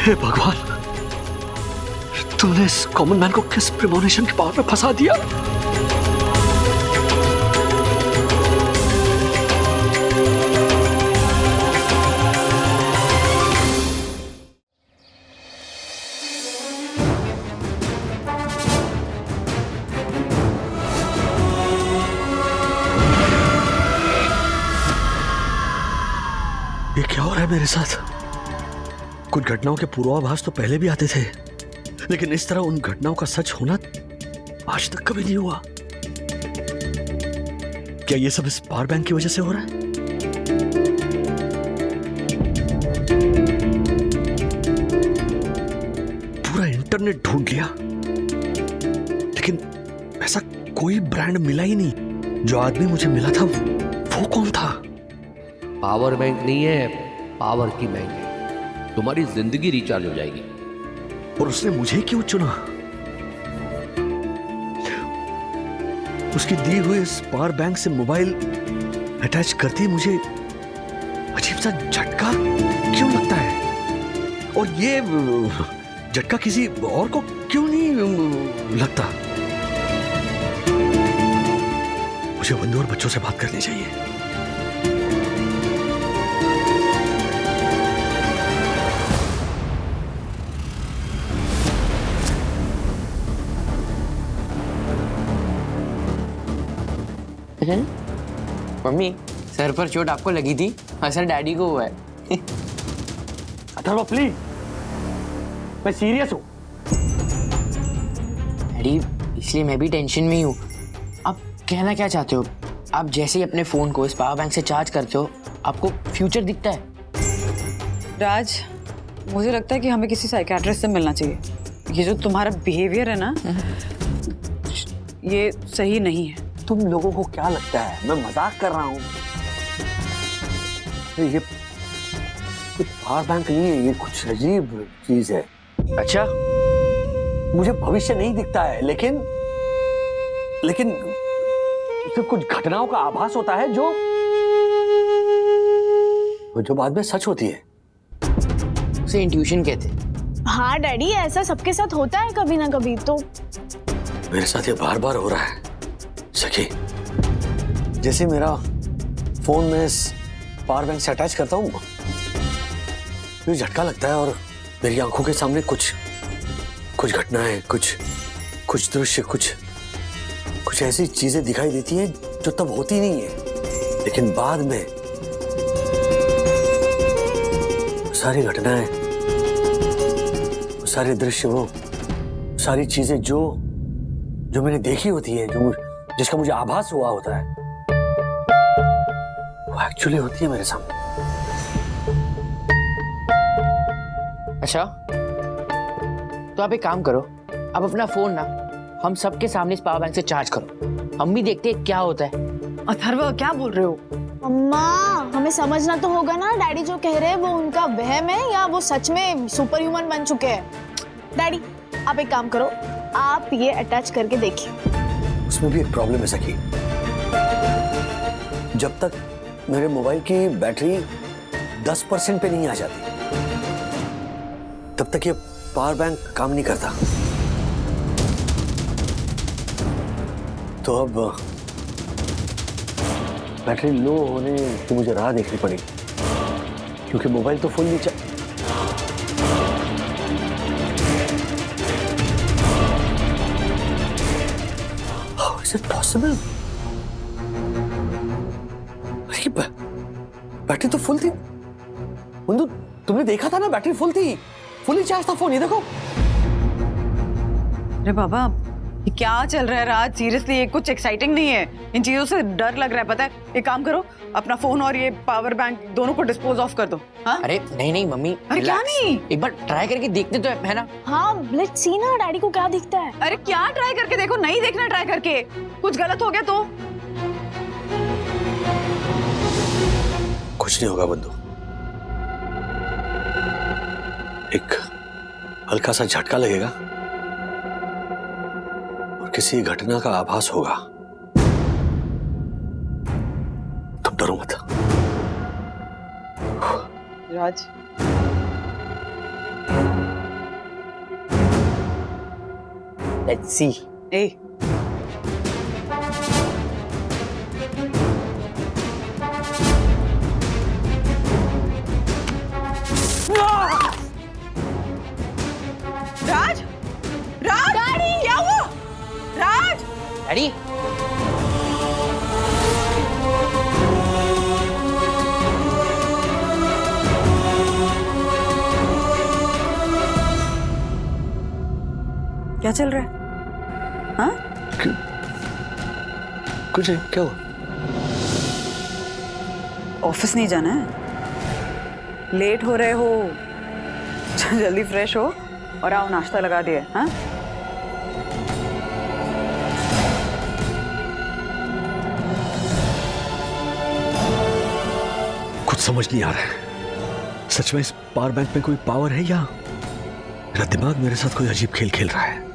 हे भगवान, तुमने इस कॉमन मैन को किस प्रीमोनिशन के पावर में फंसा दिया? ये क्या हो रहा है मेरे साथ? कुछ घटनाओं के पूर्वाभास तो पहले भी आते थे, लेकिन इस तरह उन घटनाओं का सच होना आज तक कभी नहीं हुआ। क्या ये सब इस पावर बैंक की वजह से हो रहा है? पूरा इंटरनेट ढूंढ लिया, लेकिन ऐसा कोई ब्रांड मिला ही नहीं। जो आदमी मुझे मिला था वो कौन था?
पावर बैंक नहीं है, पावर की बैंक है। तुम्हारी जिंदगी रिचार्ज हो जाएगी।
और उसने मुझे क्यों चुना? उसकी दी हुई इस पावर बैंक से मोबाइल अटैच करते ही मुझे अजीब सा झटका क्यों लगता है? और ये झटका किसी और को क्यों नहीं लगता? मुझे बंधु और बच्चों से बात करनी चाहिए।
मम्मी, सर पर चोट आपको लगी थी? असर डैडी को हुआ है।
अथर्व प्लीज, मैं सीरियस हूं।
डैडी, इसलिए मैं भी टेंशन में ही हूँ। आप कहना क्या चाहते हो? आप जैसे ही अपने फोन को इस पावर बैंक से चार्ज करते हो, आपको फ्यूचर दिखता है?
राज, मुझे लगता है कि हमें किसी साइकियाट्रिस्ट से मिलना चाहिए। ये जो तुम्हारा बिहेवियर है ना, ये सही नहीं है।
तुम लोगों को क्या लगता है मैं मजाक कर रहा हूं? पावर बैंक लिए ये कुछ अजीब चीज है।
अच्छा,
मुझे भविष्य नहीं दिखता है, लेकिन सिर्फ कुछ घटनाओं का आभास होता है जो बाद में सच होती है।
उसे इंट्यूशन कहते हैं।
हाँ डैडी, ऐसा सबके साथ होता है कभी ना कभी तो।
मेरे साथ ये बार बार हो रहा है सखी। जैसे मेरा फोन में पावर बैंक से अटैच करता हूँ, मुझे झटका लगता है और मेरी आंखों के सामने कुछ घटनाएं, कुछ दृश्य, कुछ ऐसी चीजें दिखाई देती हैं जो तब होती नहीं है, लेकिन बाद में सारी घटनाएं, सारे दृश्य, वो सारी चीजें जो मैंने देखी होती है, जिसका मुझे आभास हुआ होता है, वो एक्चुअली होती है मेरे सामने।
अच्छा, तो आप एक काम करो, अब अपना फोन ना हम सबके सामने इस पावर बैंक से चार्ज करो, हम भी देखते हैं क्या होता है।
अथर्व, क्या बोल रहे हो?
अम्मा, हमें समझना तो होगा ना डैडी जो कह रहे हैं वो उनका वहम है या वो सच में सुपर ह्यूमन बन चुके हैं। डैडी, आप एक काम करो, आप ये अटैच करके देखिए।
उसमें भी एक प्रॉब्लम है सखी। जब तक मेरे मोबाइल की बैटरी 10% पे नहीं आ जाती, तब तक ये पावर बैंक काम नहीं करता। तो अब बैटरी लो होने की मुझे राह देखनी पड़ेगी, क्योंकि मोबाइल तो फुल नहीं चल। How is it possible? अरे बैटरी तो फुल थी। बंधु, तुमने देखा था ना, बैटरी फुल थी, फुली चार्ज था फोन। ये देखो।
अरे बाबा, ये क्या चल रहा है राज? सीरियसली ये कुछ एक्साइटिंग नहीं है। इन चीजों से डर लग रहा है, पता है। एक काम करो, अपना फोन और ये पावर बैंक दोनों को डिस्पोज ऑफ कर दो। हाँ?
अरे नहीं मम्मी,
अरे क्या नहीं?
एक बार ट्राई करके देखते तो है ना।
हाँ, लेट्स सी ना डैडी को क्या दिखता है।
अरे क्या ट्राई करके देखो? नहीं देखना ट्राई करके, कुछ गलत हो गया तो।
कुछ नहीं होगा बंधु, एक हल्का सा झटका लगेगा और किसी घटना का आभास होगा। तुम डरो मत।
राज,
let's see.
A Raj, Raj, daddy, क्या हुआ? राज,
डैडी,
क्या चल रहा है? हाँ?
कुछ नहीं, क्या हुआ?
ऑफिस नहीं जाना है? लेट हो रहे हो, जल्दी फ्रेश हो और आओ, नाश्ता लगा दिए। हाँ?
कुछ समझ नहीं आ रहा है। सच में इस पावर बैंक में कोई पावर है या मेरा दिमाग मेरे साथ कोई अजीब खेल खेल रहा है?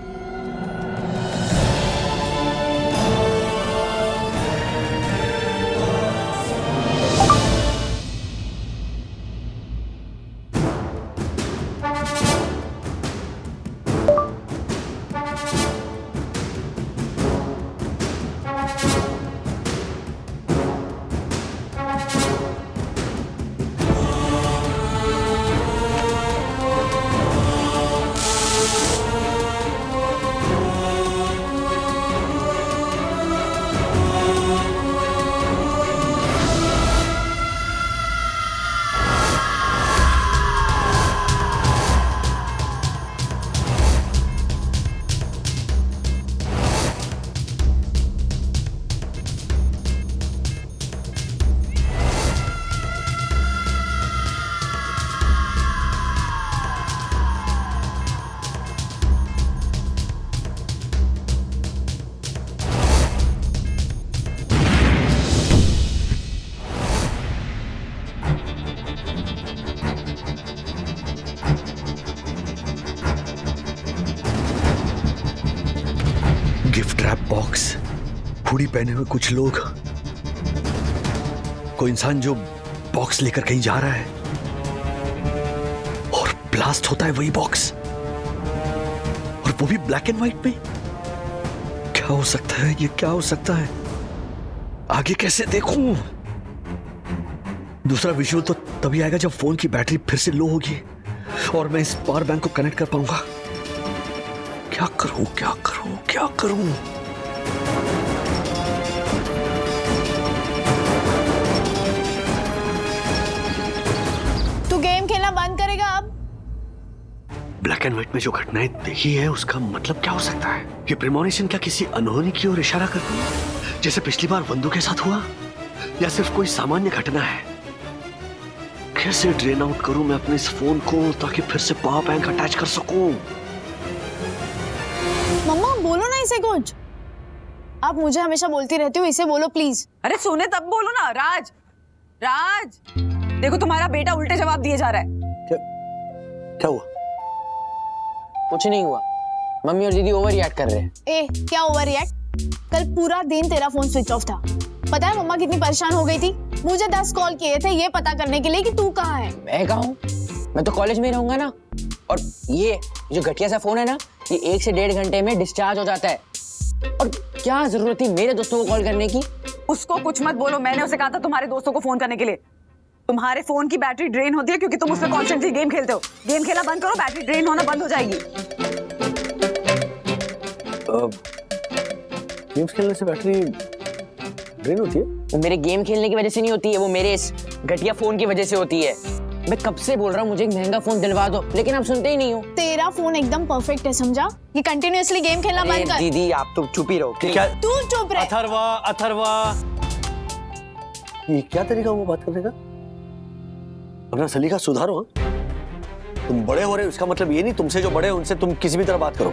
ट्रैप बॉक्स, हुडी पहने हुए कुछ लोग, कोई इंसान जो बॉक्स लेकर कहीं जा रहा है और ब्लास्ट होता है वही बॉक्स, और वो भी ब्लैक एंड व्हाइट में। क्या हो सकता है ये, क्या हो सकता है? आगे कैसे देखूं? दूसरा विजुअल तो तभी आएगा जब फोन की बैटरी फिर से लो होगी और मैं इस पावर बैंक को कनेक्ट कर पाऊंगा। क्या करूं, क्या करूं, क्या करूं?
तू गेम खेलना बंद करेगा अब?
ब्लैक एंड व्हाइट में जो घटनाएं देखी है उसका मतलब क्या हो सकता है? ये प्रेमोनिशन क्या किसी अनहोनी की ओर इशारा करती है, जैसे पिछली बार वंदू के साथ हुआ, या सिर्फ कोई सामान्य घटना है? कैसे ड्रेन आउट करूं मैं अपने इस फोन को ताकि फिर से पावर बैंक अटैच कर सकूं?
मम्मा बोलो ना इसे कुछ। आप मुझे हमेशा बोलती रहती हो, इसे बोलो प्लीज।
अरे सुने तब बोलो ना। राज, राज, देखो तुम्हारा बेटा उल्टे जवाब दिए जा रहा है।
क्या हुआ?
कुछ नहीं हुआ, मम्मी और दीदी ओवर रिएक्ट कर रहे हैं।
ए, क्या ओवर रिएक्ट? कल पूरा दिन तेरा फोन स्विच ऑफ था। पता है मम्मा कितनी परेशान हो गई थी? मुझे 10 कॉल किए थे ये पता करने के लिए कि तू कहाँ है।
मैं कहाँ हूँ? मैं तो कॉलेज में रहूंगा ना। और ये जो घटिया सा फोन है ना, ये 1 से 1.5 घंटे में डिस्चार्ज हो जाता है। और क्या जरूरत थी मेरे दोस्तों को कॉल करने की?
उसको कुछ मत बोलो, मैंने उसे कहा था तुम्हारे दोस्तों को फोन करने के लिए। तुम्हारे फोन की बैटरी ड्रेन होती है क्योंकि तुम उसमें कॉन्स्टेंटली गेम खेलते हो। गेम खेलना बंद करो, बैटरी ड्रेन होना बंद हो जाएगी।
गेम्स खेलने से बैटरी ड्रेन होती है?
वो मेरे गेम खेलने की वजह से नहीं होती है, वो मेरे इस घटिया फोन की वजह से होती है। मैं कब से बोल रहा हूँ मुझे एक महंगा फोन दिलवा दो, लेकिन आप सुनते ही नहीं हो।
तेरा फोन एकदम परफेक्ट है, समझा? ये कंटिन्यूअसली गेम खेलना बंद कर।
दीदी आप तो चुप ही रहो।
क्या?
तू चुप रह।
अथर्वा, अथर्वा, ये क्या तरीका हुआ बात करने का? अपना सलीका सुधारो। तुम बड़े हो रहे हो, इसका मतलब ये नहीं तुमसे जो बड़े हैं उनसे तुम किसी भी तरह बात करो।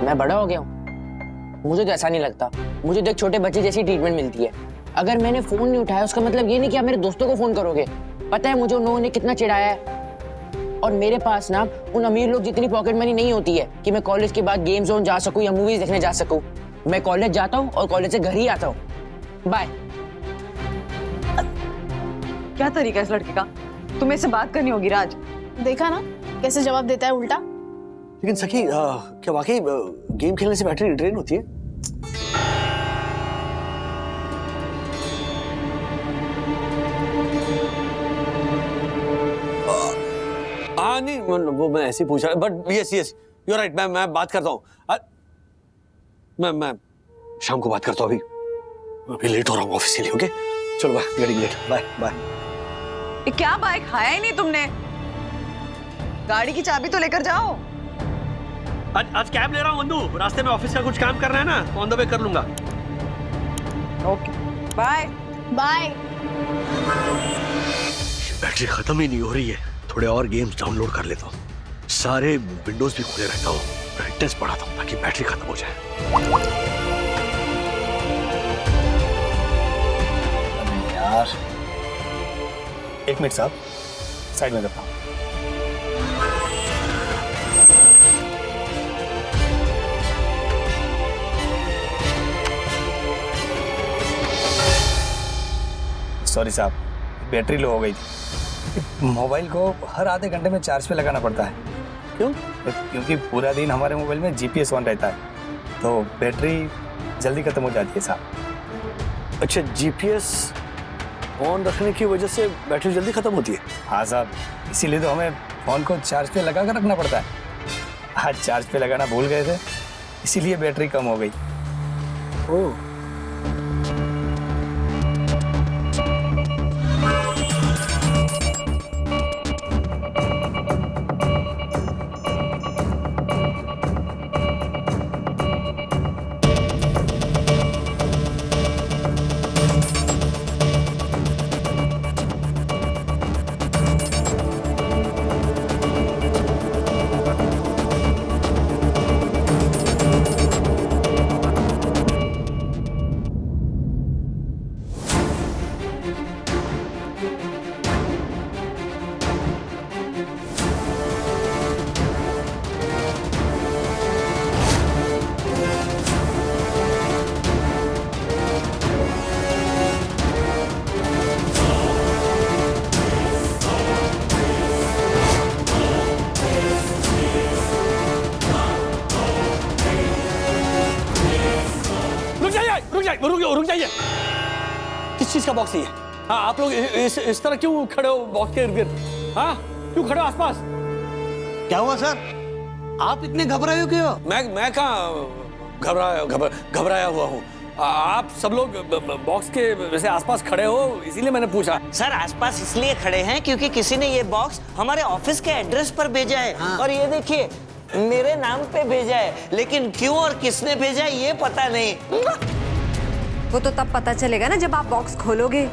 मैं बड़ा हो गया हूँ? मुझे तो ऐसा नहीं लगता। मुझे तो एक छोटे बच्चे जैसी ट्रीटमेंट मिलती है। अगर मैंने फोन नहीं उठाया उसका मतलब ये नहीं कि आप मेरे दोस्तों को फोन करोगे। पता है मुझे उन लोगों ने कितना चिढ़ाया है। और मेरे पास ना उन अमीर लोग जितनी पॉकेट मनी नहीं होती है कि मैं कॉलेज के बाद गेम जोन जा सकूं या मूवीज देखने जा सकूं। मैं कॉलेज जाता हूं और कॉलेज से घर ही आता हूं। बाय।
क्या तरीका है इस लड़के का? तुम्हें इससे बात करनी होगी। राज,
देखा ना कैसे जवाब देता है उल्टा।
लेकिन सखी, क्या वाकई गेम खेलने से बैटरी ड्रेन होती है? नहीं, वो मैं ऐसे ही पूछ रहा, but yes yes you are right. मैं बात करता हूँ। मैं शाम को बात करता हूँ। अभी लेट हो रहा हूँ ऑफिस के लिए। ओके चलो bye, getting late. Bye bye.
क्या बाय खाया ही नहीं तुमने? गाड़ी की चाबी तो लेकर जाओ।
आज कैब ले रहा हूँ वंदू, रास्ते में ऑफिस का कुछ काम करना है ना, ऑन द वे कर लूंगा।
Okay bye
bye.
बैटरी खत्म ही नहीं हो रही है। थोड़े और गेम्स डाउनलोड कर लेता हूँ, सारे विंडोज भी खुले रखता हूँ, ब्राइटनेस बढ़ाता हूँ ताकि बैटरी खत्म हो जाए।
यार एक मिनट साहब, साइड में रखता हूँ। सॉरी साहब, बैटरी लो हो गई थी। मोबाइल को हर आधे घंटे में चार्ज पे लगाना पड़ता है।
क्यों?
क्योंकि पूरा दिन हमारे मोबाइल में जीपीएस ऑन रहता है, तो बैटरी जल्दी खत्म हो जाती है साहब।
अच्छा, जीपीएस ऑन रखने की वजह से बैटरी जल्दी खत्म होती है?
हाँ साहब, इसीलिए तो हमें फोन को चार्ज पे लगा कर रखना पड़ता है। आज चार्ज पे लगाना भूल गए थे, इसीलिए बैटरी कम हो गई।
ओह,
रुक जाइए। किस चीज का बॉक्स है ये? हाँ, आप लोग इस तरह क्यों खड़े हो बॉक्स के इर्द-गिर्द? हाँ, क्यों खड़े हो आसपास?
क्या हुआ सर? आप इतने घबराए हो क्यों?
मैं कहाँ घबराया हुआ हूँ। आप सब लोग बॉक्स के वैसे आसपास खड़े हो, इसीलिए मैंने पूछा।
सर आसपास इसलिए खड़े हैं क्योंकि किसी ने ये बॉक्स हमारे ऑफिस के एड्रेस पर भेजा है। हाँ। और ये देखिए मेरे नाम पे भेजा है, लेकिन क्यों और किसने भेजा है ये पता नहीं।
वो तो तब पता चलेगा ना जब आप बॉक्स खोलोगे।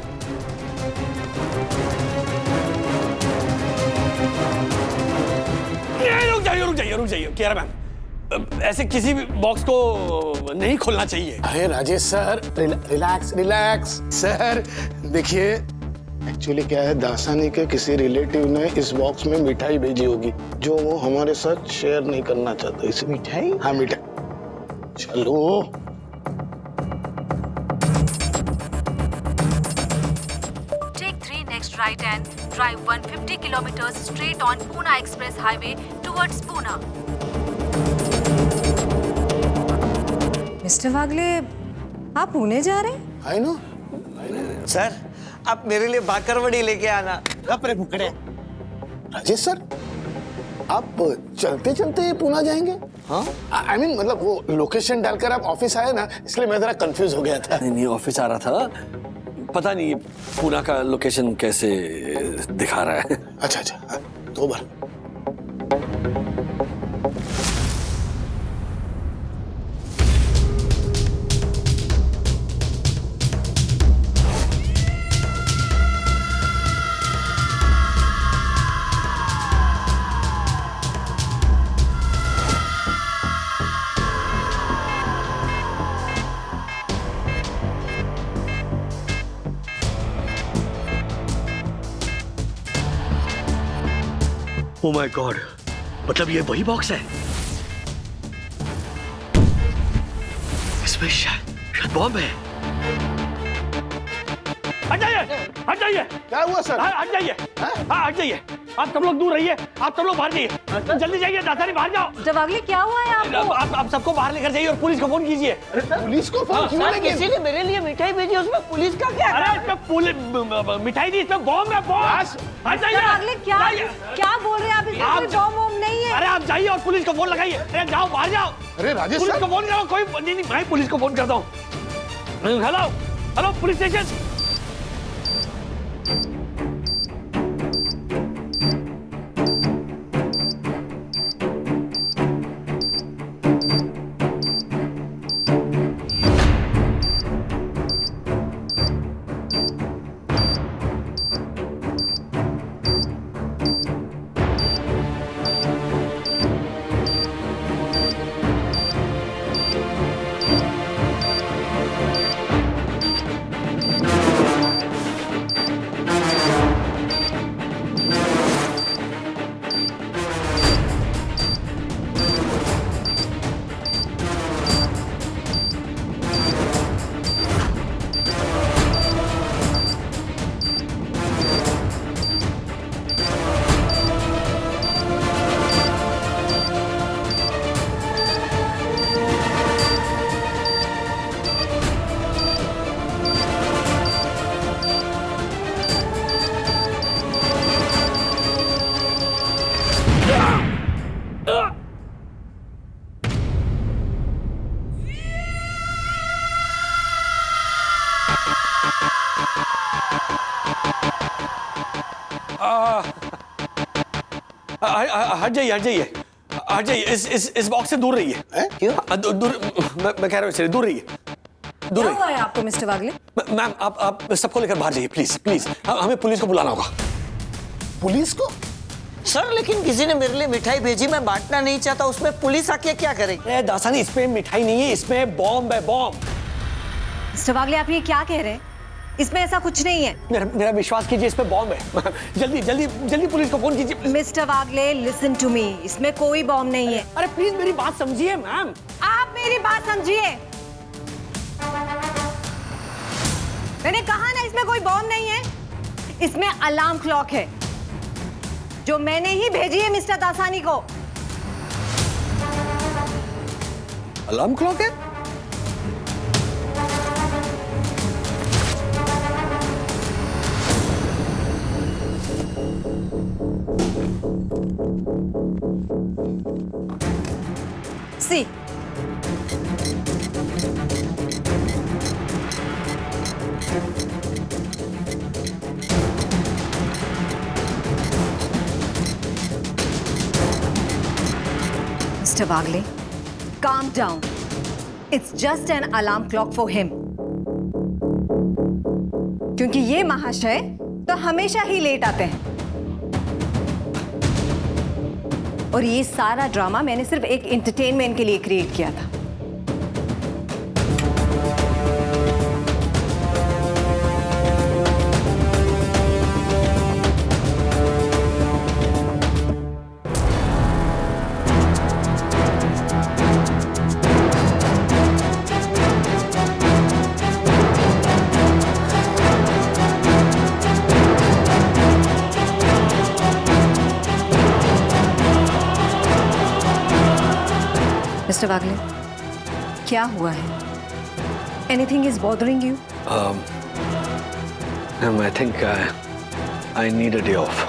रुक जाइए कियारा मैम, ऐसे किसी भी बॉक्स को नहीं खोलना चाहिए।
अरे राजेश सर, रिलैक्स सर। देखिए एक्चुअली क्या है, दासानी के किसी रिलेटिव ने इस बॉक्स में मिठाई भेजी होगी जो वो हमारे साथ शेयर नहीं करना चाहते। इस मिठाई? हाँ मिठाई। चलो
Take 3 next right and drive 150 kilometers straight on Pune Express Highway towards Pune.
Mister Wagle, आप पुणे जा रहे हैं?
I know.
सर आप मेरे लिए बाकरवड़ी लेके आना।
अपने भुखड़े। राजेश सर, आप चलते चलते पुणे जाएंगे? हाँ? आई मीन मतलब वो लोकेशन डालकर आप ऑफिस आए ना, इसलिए मैं जरा कंफ्यूज हो गया था।
नहीं ऑफिस आ रहा था, पता नहीं पुणे का लोकेशन कैसे दिखा रहा है।
अच्छा, दो बार।
Oh my God, मतलब ये वही बॉक्स है? इसमें शायद बॉम्ब है। हट जाइए।
क्या हुआ सर?
हट जाइए। हाँ हट जाइए। आप सब लोग दूर रहिए, आप सब लोग बाहर जाइए। जल्दी जाइए, दासानी बाहर जाओ।
जब अगले क्या हुआ है आपको?
आप सबको बाहर लेकर जाइए और पुलिस को फोन कीजिए।
पुलिस को फोन क्यों?
किसी ने मेरे लिए मिठाई भेजी, उसमें पुलिस का क्या?
अरे इसमें मिठाई नहीं, इसमें बॉम्ब है, बॉम्ब। हट जाइए।
अगले क्या बोल रहे हैं आप? इसमें कोई बॉम्ब नहीं है।
अरे आप जाइए और पुलिस को फोन लगाइए। अरे जाओ बाहर जाओ।
अरे राजेश
पुलिस
सर,
को फोन करो। कोई नहीं, मैं पुलिस को फोन करता हूँ। Hello police station. हट जाइए। इस बॉक्स से दूर रहिए।
क्यों?
दूर मैं कह रहा हूँ, दूर रहिए।
क्या हुआ है आपको मिस्टर वागले?
मैम आप सबको लेकर बाहर जाइए प्लीज। हमें पुलिस को बुलाना होगा।
पुलिस को?
सर लेकिन किसी ने मेरे लिए मिठाई भेजी, मैं बांटना नहीं चाहता, उसमें पुलिस आके क्या करेगी?
दासानी, इसमें मिठाई नहीं है, इसमें बॉम्ब है, बॉम्ब।
मिस्टर वागले, आप ये क्या कह रहे हैं? इसमें ऐसा कुछ नहीं है।
मेरा विश्वास कीजिए, इसमें बॉम्ब है। जल्दी पुलिस को फोन कीजिए।
Mister Wagle, listen to me, इसमें कोई बॉम्ब नहीं है।
अरे प्लीज मेरी बात समझिए मैम।
आप मेरी बात समझिए। मैंने कहा ना, इसमें कोई बॉम्ब नहीं है। इसमें अलार्म क्लॉक है जो मैंने ही भेजी है मिस्टर दासानी को।
अलार्म क्लॉक है?
सी Mr. Wagle, calm down. It's just an alarm clock for him. क्योंकि ये महाशय तो हमेशा ही लेट आते हैं और ये सारा ड्रामा मैंने सिर्फ एक एंटरटेनमेंट के लिए क्रिएट किया था। मिस्टर वागले, क्या हुआ है? Anything is bothering you?
I think I need a day off.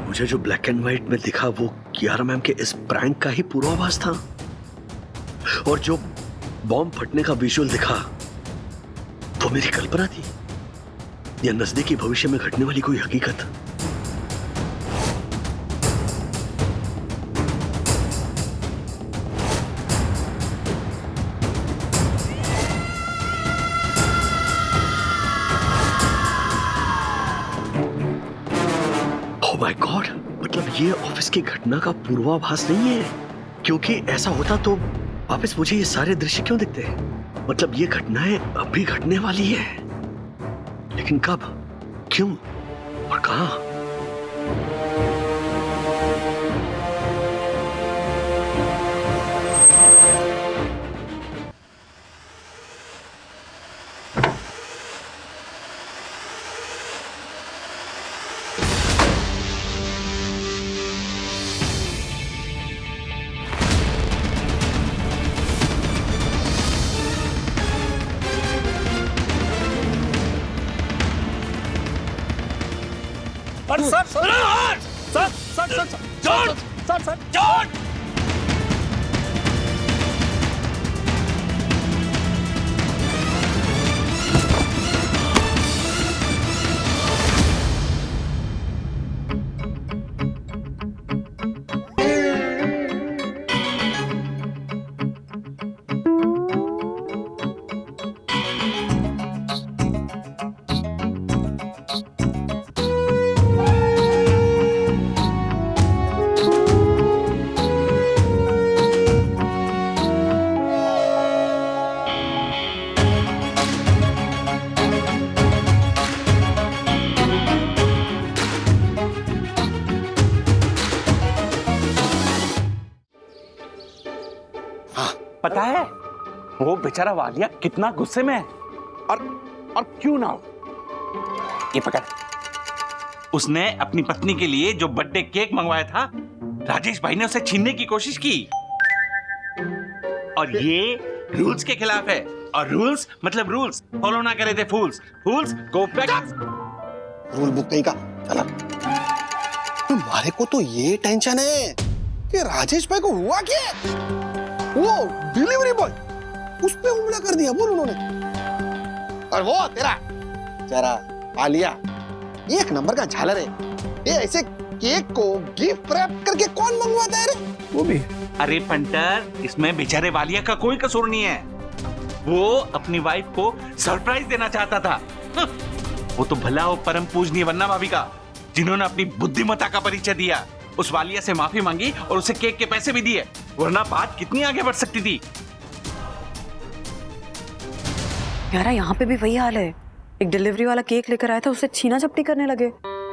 मुझे जो ब्लैक एंड व्हाइट में दिखा वो कियारा मैम के इस प्रैंक का ही पूर्वाभास था, और जो बॉम्ब फटने का विजुअल दिखा वो मेरी कल्पना थी या नजदीकी भविष्य में घटने वाली कोई हकीकत। ओह माय गॉड, मतलब ये ऑफिस की घटना का पूर्वाभास नहीं है, क्योंकि ऐसा होता तो वापस मुझे ये सारे दृश्य क्यों दिखते हैं? मतलब ये घटनाएं अभी घटने वाली है, लेकिन कब, क्यों और कहां?
सर पता है वो बेचारा वालिया कितना गुस्से में है, और क्यों ना हो। ये पकड़, उसने अपनी पत्नी के लिए जो बर्थडे केक मंगवाया था राजेश भाई ने उसे छीनने की कोशिश की, और ये रूल्स के खिलाफ है, और रूल्स मतलब रूल्स फॉलो ना करे थे फूल्स, फूल्स गो बैक।
रूल बुक नहीं का चला। तुम्हारे को तो ये टेंशन है कि राजेश भाई को हुआ क्या? वो डिलीवरी बॉय उस पे हमला कर दिया बोल उन्होंने, और वो तेरा जरा आलिया एक नंबर का झालर है। ये ऐसे केक को गिफ्ट रैप करके कौन मंगवाता है रे?
वो भी।
अरे पंटर, इसमें बेचारे वालिया का कोई कसूर नहीं है, वो अपनी वाइफ को सरप्राइज देना चाहता था। वो तो भला हो परम पूजनीय वन्ना भाभी का, जिन्होंने अपनी बुद्धिमत्ता का परिचय दिया, उस वालिया से माफी मांगी और उसे केक के पैसे भी दिए, वरना बात कितनी आगे बढ़ सकती थी।
यार यहाँ पे भी वही हाल है, एक डिलीवरी वाला केक लेकर आया था, उससे छीना झपटी करने लगे।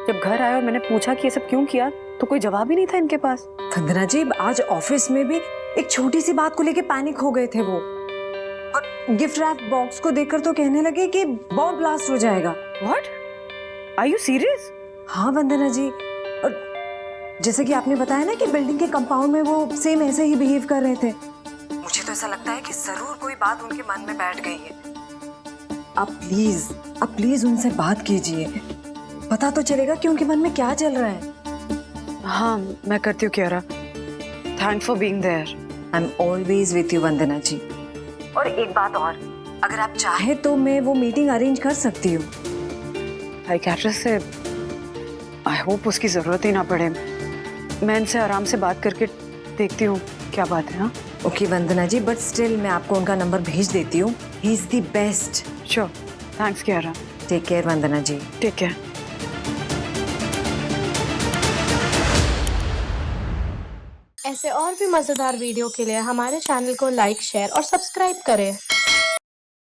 जब घर आए और मैंने पूछा कि ये सब क्यों किया तो कोई जवाब ही नहीं था इनके पास।
वंदना जी, आज ऑफिस में भी एक छोटी सी बात को लेके पैनिक हो गए थे वो, और गिफ्ट रैप बॉक्स को देखकर तो कहने लगे कि बॉम्ब ब्लास्ट हो जाएगा।
What? Are you serious?
हाँ वंदना जी, और जैसे कि आपने बताया ना कि बिल्डिंग के कंपाउंड में वो सेम ऐसे ही बिहेव कर रहे थे, मुझे तो ऐसा लगता है कि जरूर कोई बात उनके मन में बैठ गई है। आप प्लीज उनसे बात कीजिए, पता तो चलेगा कि उनके मन में क्या चल रहा है।
हाँ, मैं करती हूँ Kiara. Thanks for being there.
I am always with you Vandana ji. और एक बात और, अगर आप चाहे तो मैं वो मीटिंग अरेंज कर सकती हूँ।
साइकियाट्रिस्ट से आई होप उसकी जरूरत ही ना पड़े। मैं इनसे आराम से बात करके देखती हूँ क्या बात है। हाँ
okay Vandana ji, but still मैं आपको उनका नंबर भेज देती हूँ। He is the best.
Sure, thanks Kiara.
Take care Vandana ji.
Take care.
ऐसे और भी मजेदार वीडियो के लिए हमारे चैनल को लाइक, शेयर और सब्सक्राइब करें।